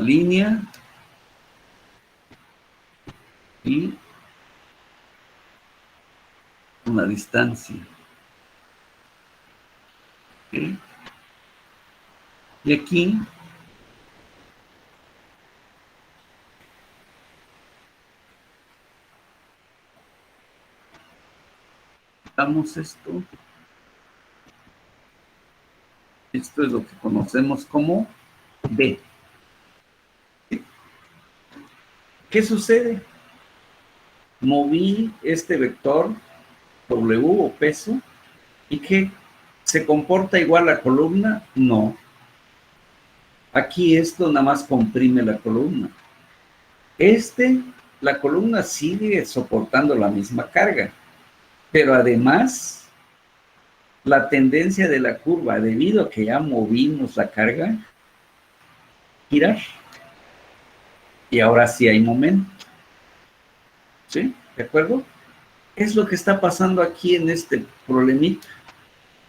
línea. Y una distancia. ¿Okay? Y aquí damos esto. Esto es lo que conocemos como D. ¿Qué sucede? Moví este vector W o peso y que se comporta igual a la columna. No. Aquí esto nada más comprime la columna. La columna sigue soportando la misma carga, pero además la tendencia de la curva, debido a que ya movimos la carga, girar. Y ahora sí hay momento. ¿Sí? ¿De acuerdo? Es lo que está pasando aquí en este problemita.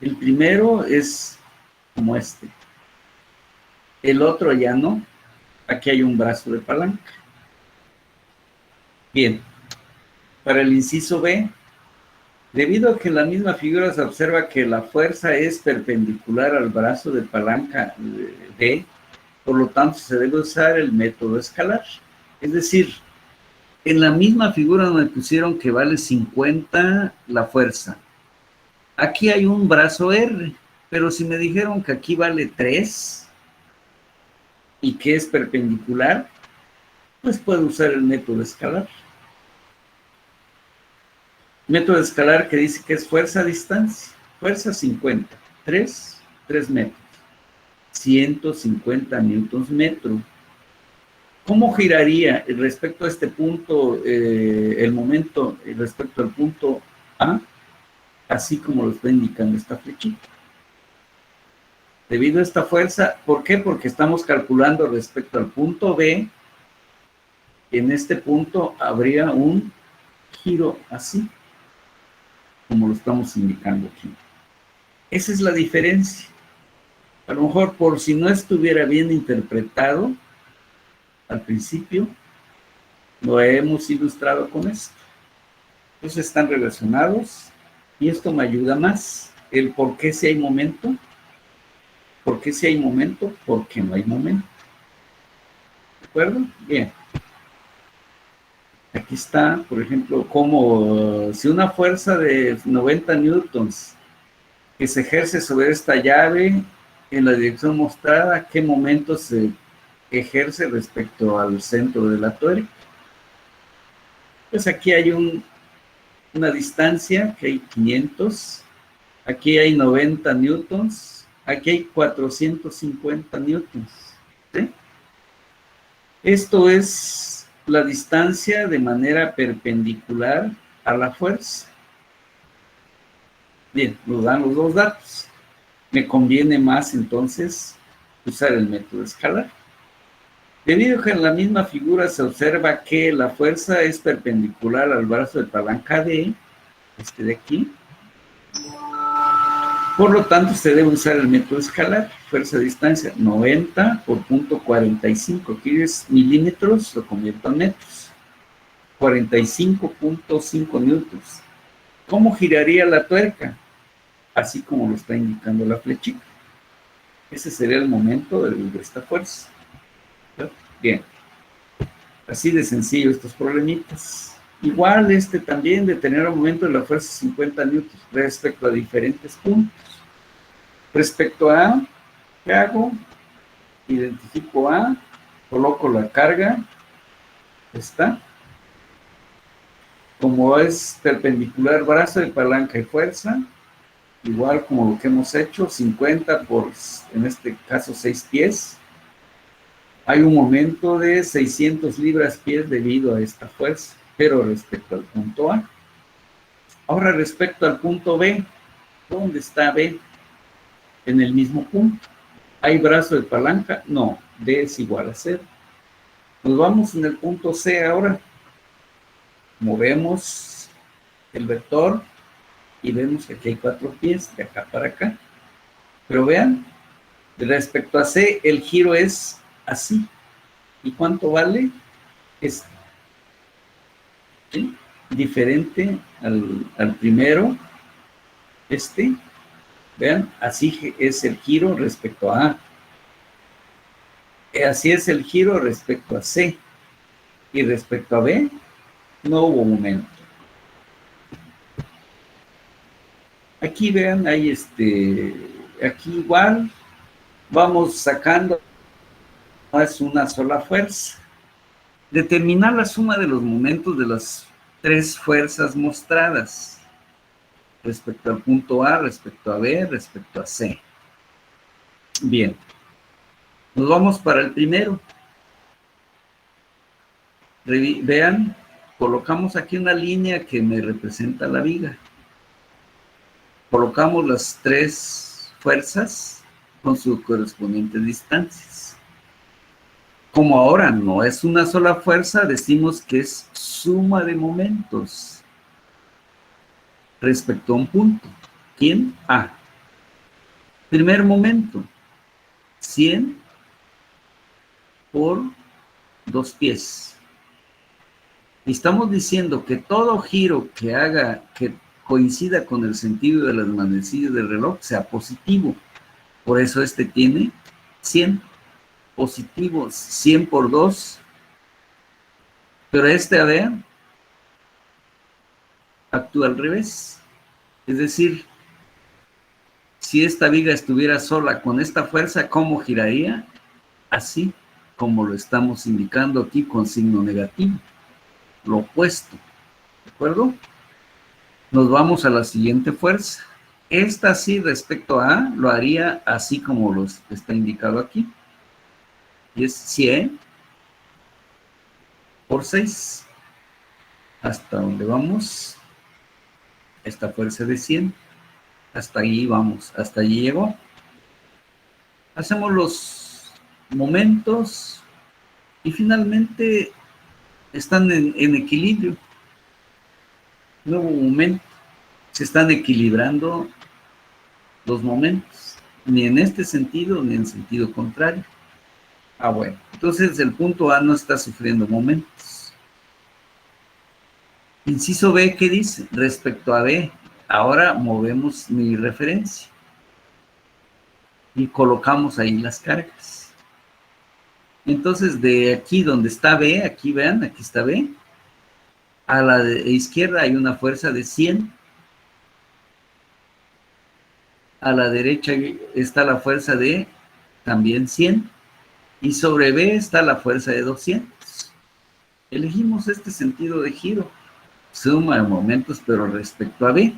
El primero es como este. El otro ya no. Aquí hay un brazo de palanca. Bien. Para el inciso B, debido a que en la misma figura se observa que la fuerza es perpendicular al brazo de palanca D, por lo tanto se debe usar el método escalar. Es decir, en la misma figura me pusieron que vale 50 la fuerza. Aquí hay un brazo R, pero si me dijeron que aquí vale 3 y que es perpendicular, pues puedo usar el método escalar. Método escalar que dice que es fuerza a distancia. Fuerza 50. 3 metros. 150 newtons metro. ¿Cómo giraría respecto a este punto, el momento respecto al punto A? Así como lo está indicando esta flechita. Debido a esta fuerza, ¿por qué? Porque estamos calculando respecto al punto B. En este punto habría un giro así, como lo estamos indicando aquí. Esa es la diferencia. A lo mejor, por si no estuviera bien interpretado al principio, lo hemos ilustrado con esto. Entonces están relacionados y esto me ayuda más. El por qué si hay momento. ¿Por qué si hay momento? Porque no hay momento. ¿De acuerdo? Bien. Aquí está, por ejemplo, como si una fuerza de 90 newtons que se ejerce sobre esta llave en la dirección mostrada, ¿qué momento se ejerce respecto al centro de la tuerca? Pues aquí hay una distancia, que hay 500, aquí hay 90 newtons, aquí hay 450 newtons. ¿Sí? Esto es la distancia de manera perpendicular a la fuerza. Bien, nos dan los dos datos. Me conviene más entonces usar el método escalar. Debido a que en la misma figura se observa que la fuerza es perpendicular al brazo de palanca D, este de aquí, Por lo tanto, usted debe usar el método escalar, fuerza de distancia, 90 por punto 45. Aquí es milímetros, lo convierto a metros. 45.5 newtons. ¿Cómo giraría la tuerca? Así como lo está indicando la flechita. Ese sería el momento de esta fuerza. Bien. Así de sencillo estos problemitas. Igual también de tener el momento de la fuerza 50 newtons respecto a diferentes puntos. Respecto a, ¿qué hago? Identifico A, coloco la carga, está. Como es perpendicular brazo de palanca y fuerza, igual como lo que hemos hecho, 50 por, en este caso, 6 pies. Hay un momento de 600 libras-pies debido a esta fuerza, pero respecto al punto A. Ahora respecto al punto B, ¿dónde está B? En el mismo punto. ¿Hay brazo de palanca? No, D es igual a 0. Nos vamos en el punto C ahora. Movemos el vector y vemos que aquí hay 4 pies, de acá para acá. Pero vean, respecto a C, el giro es así. ¿Y cuánto vale? Es ¿sí? Diferente al primero. Vean, así es el giro respecto a A. Así es el giro respecto a C. Y respecto a B, no hubo momento. Aquí vean, hay aquí igual, vamos sacando, no es una sola fuerza. Determinar la suma de los momentos de las 3 fuerzas mostradas. Respecto al punto A, respecto a B, respecto a C. Bien. Nos vamos para el primero. Vean, colocamos aquí una línea que me representa la viga. Colocamos las 3 fuerzas con sus correspondientes distancias. Como ahora no es una sola fuerza, decimos que es suma de momentos respecto a un punto. ¿Quién? A. Primer momento, 100 por 2 pies. Y estamos diciendo que todo giro que haga, que coincida con el sentido de las manecillas del reloj, sea positivo. Por eso tiene 100. Positivo, 100 por 2. Pero a ver, actúa al revés. Es decir, si esta viga estuviera sola con esta fuerza, ¿cómo giraría? Así como lo estamos indicando aquí con signo negativo. Lo opuesto. ¿De acuerdo? Nos vamos a la siguiente fuerza. Esta sí, respecto a A, lo haría así como lo está indicado aquí. Y es 100 por 6. ¿Hasta dónde vamos? Esta fuerza de 100. Hasta allí vamos. Hasta allí llegó. Hacemos los momentos y finalmente están en equilibrio. No hubo momento. Se están equilibrando los momentos. Ni en este sentido, ni en sentido contrario. Ah, bueno. Entonces el punto A no está sufriendo momentos. Inciso B, ¿qué dice? Respecto a B, ahora movemos mi referencia. Y colocamos ahí las cargas. Entonces, de aquí donde está B, aquí vean, aquí está B. A la izquierda hay una fuerza de 100. A la derecha está la fuerza de también 100. Y sobre B está la fuerza de 200. Elegimos este sentido de giro. Suma de momentos, pero respecto a B.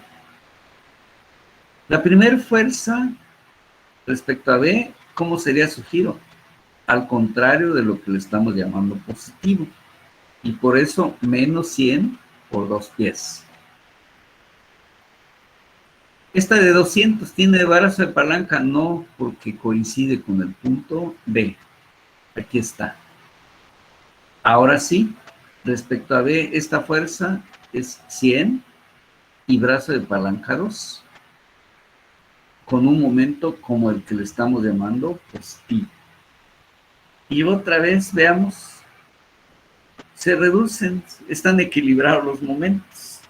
La primera fuerza respecto a B, ¿cómo sería su giro? Al contrario de lo que le estamos llamando positivo. Y por eso menos 100 por 2 pies. Esta de 200 tiene brazo de palanca, no, porque coincide con el punto B. Aquí está. Ahora sí, respecto a B, esta fuerza es 100 y brazo de palanca 2. con un momento como el que le estamos llamando positivo. Y otra vez, veamos, se reducen, están equilibrados los momentos.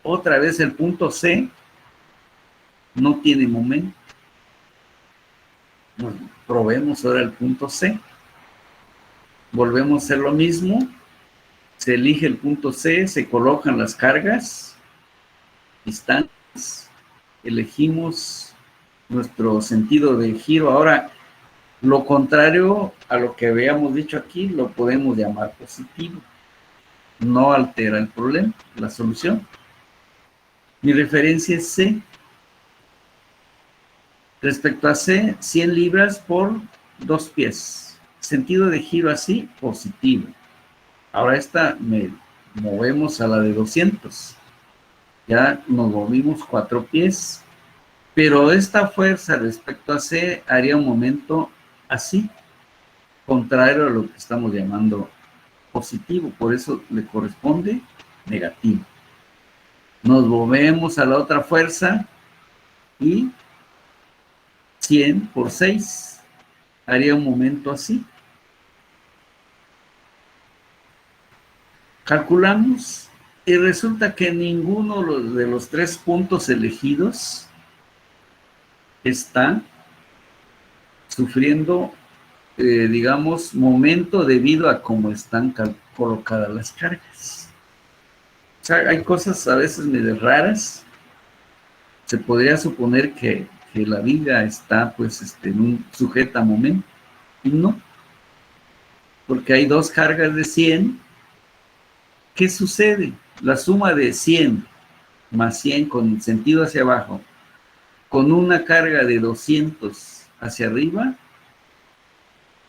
Otra vez el punto C no tiene momento. Bueno, probemos ahora el punto C. Volvemos a hacer lo mismo. Se elige el punto C, se colocan las cargas, distancias, elegimos nuestro sentido de giro. Ahora, lo contrario a lo que habíamos dicho aquí, lo podemos llamar positivo. No altera el problema, la solución. Mi referencia es C. Respecto a C, 100 libras por 2 pies. Sentido de giro así, positivo. Ahora esta me movemos a la de 200. Ya nos movimos 4 pies. Pero esta fuerza respecto a C haría un momento así, contrario a lo que estamos llamando positivo. Por eso le corresponde negativo. Nos movemos a la otra fuerza y 100 por 6 haría un momento así. Calculamos y resulta que ninguno de los 3 puntos elegidos está sufriendo, digamos, momento debido a cómo están colocadas las cargas. O sea, hay cosas a veces medio raras. Se podría suponer que la viga está pues en un sujeta momento, y no, porque hay 2 cargas de 100. ¿Qué sucede? La suma de 100 más 100 con sentido hacia abajo, con una carga de 200 hacia arriba,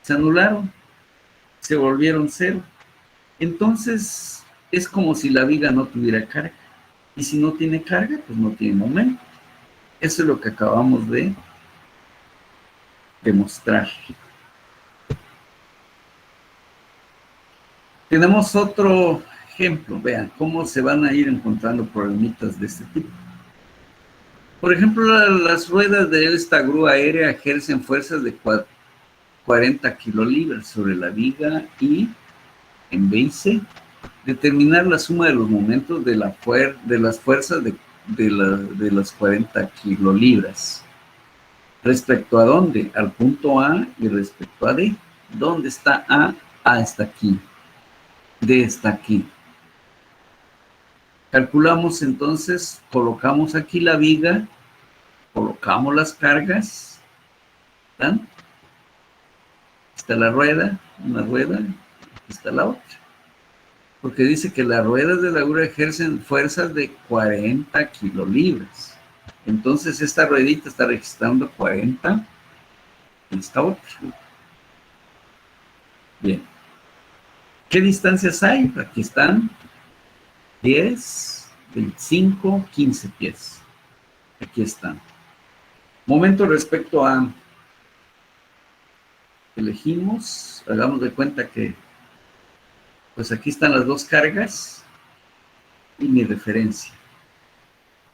se anularon, se volvieron 0. Entonces, es como si la viga no tuviera carga. Y si no tiene carga, pues no tiene momento. Eso es lo que acabamos de demostrar. Tenemos otro ejemplo. Vean cómo se van a ir encontrando problemitas de este tipo. Por ejemplo, las ruedas de esta grúa aérea ejercen fuerzas de 40 kilolibras sobre la viga y en B y C. Determinar la suma de los momentos de las fuerzas de las 40 kilolibras. ¿Respecto a dónde? Al punto A y respecto a D. ¿Dónde está A? A está aquí. D está aquí. Calculamos entonces, colocamos aquí la viga, colocamos las cargas. ¿Están? Está la rueda, una rueda, aquí está la otra. Porque dice que las ruedas de la grúa ejercen fuerzas de 40 kilolibras. Entonces esta ruedita está registrando 40 y esta otra. Bien. ¿Qué distancias hay? Aquí están 10, 25, 15 pies. Aquí están. Momento respecto a... Elegimos, hagamos de cuenta que pues aquí están las 2 cargas y mi referencia.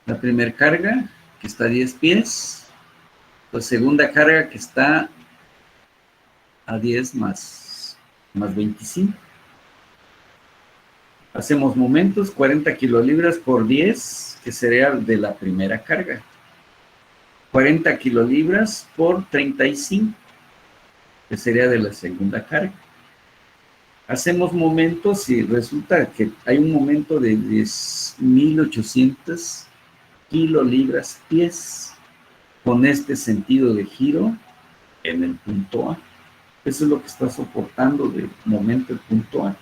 La primera carga, que está a 10 pies. La segunda carga, que está a 10 más 25. Hacemos momentos, 40 kilolibras por 10, que sería de la primera carga. 40 kilolibras por 35, que sería de la segunda carga. Hacemos momentos y resulta que hay un momento de 10.800 kilolibras pies con este sentido de giro en el punto A. Eso es lo que está soportando de momento el punto A.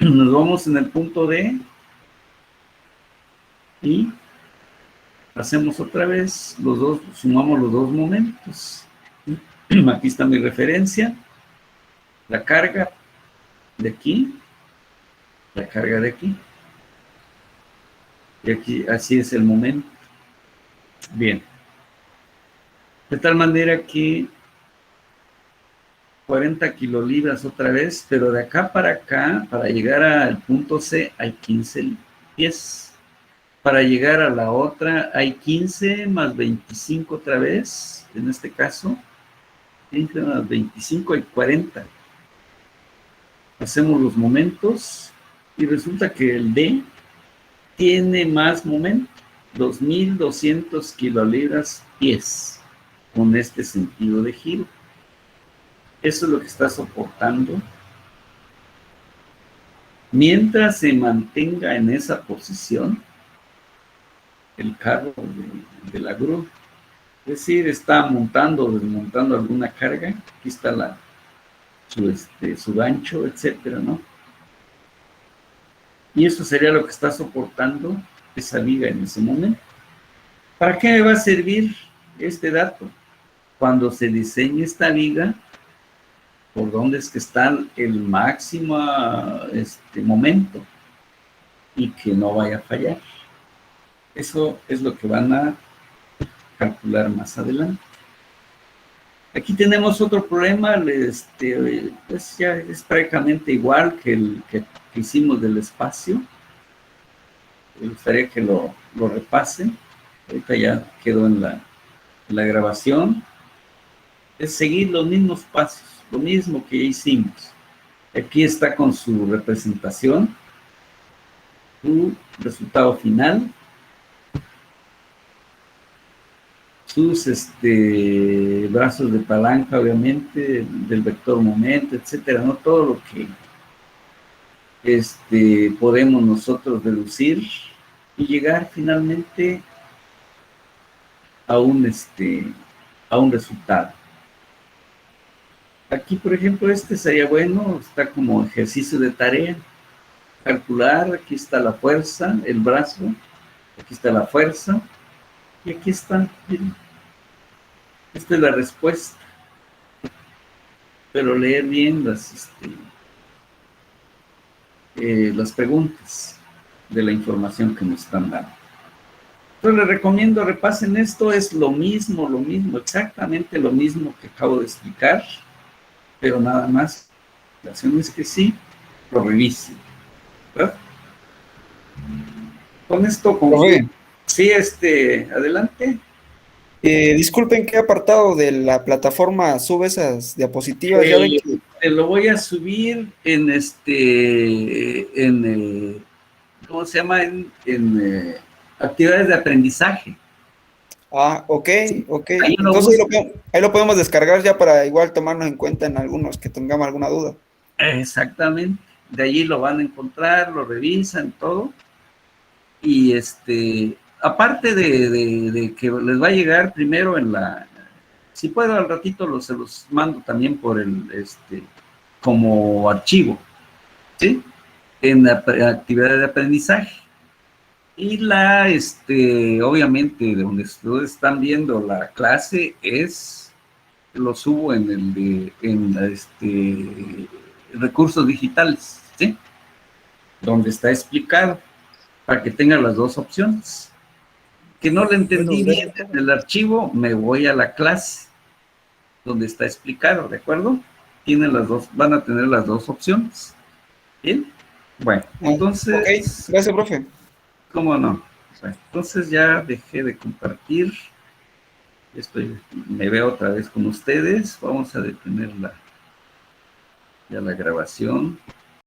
Nos vamos en el punto D y hacemos otra vez los dos, sumamos los 2 momentos. Aquí está mi referencia. La carga de aquí, la carga de aquí. Y aquí, así es el momento. Bien. De tal manera que 40 kilolibras otra vez, pero de acá, para llegar al punto C, hay 15 pies. Para llegar a la otra hay 15 más 25 otra vez, en este caso, 15 más 25 hay 40. Hacemos los momentos y resulta que el D tiene más momento, 2.200 kilolibras pies, con este sentido de giro. Eso es lo que está soportando. Mientras se mantenga en esa posición, el carro de la grúa. Es decir, está montando o desmontando alguna carga. Aquí está su gancho, etcétera, ¿no? Y eso sería lo que está soportando esa viga en ese momento. ¿Para qué me va a servir este dato? Cuando se diseñe esta viga, por dónde es que está el máximo momento y que no vaya a fallar. Eso es lo que van a calcular más adelante. Aquí tenemos otro problema, pues ya es prácticamente igual que el que hicimos del espacio. Me gustaría que lo repasen. Ahorita ya quedó en la grabación. Es seguir los mismos pasos, lo mismo que ya hicimos. Aquí está con su representación, su resultado final, sus brazos de palanca, obviamente, del vector momento, etcétera, ¿no? Todo lo que podemos nosotros deducir y llegar finalmente a un resultado. Aquí, por ejemplo, sería bueno, está como ejercicio de tarea, calcular, aquí está la fuerza, el brazo, aquí está la fuerza, y aquí está, miren, esta es la respuesta, pero leer bien las preguntas de la información que nos están dando. Entonces les recomiendo, repasen esto, es lo mismo, exactamente lo mismo que acabo de explicar, pero nada más, la acción es que sí, lo revisen, ¿verdad? Con esto, sí, adelante. Disculpen, ¿qué apartado de la plataforma sube esas diapositivas? Ya ven que... Te lo voy a subir ¿cómo se llama? En actividades de aprendizaje. Ah, ok. Ahí Entonces ahí lo podemos descargar ya para igual tomarnos en cuenta en algunos que tengamos alguna duda. Exactamente. De allí lo van a encontrar, lo revisan, todo. Y aparte de que les va a llegar primero si puedo al ratito se los mando también por como archivo, ¿sí? En la actividad de aprendizaje. Y obviamente, de donde ustedes están viendo la clase lo subo en recursos digitales, ¿sí? Donde está explicado, para que tengan las dos opciones. Que no le entendí bien en el archivo, me voy a la clase, donde está explicado, ¿de acuerdo? Van a tener las dos opciones. ¿Bien? Bueno, entonces... Ok, gracias, profe. ¿Cómo no? Bueno, entonces ya dejé de compartir. Me veo otra vez con ustedes. Vamos a detener ya la grabación.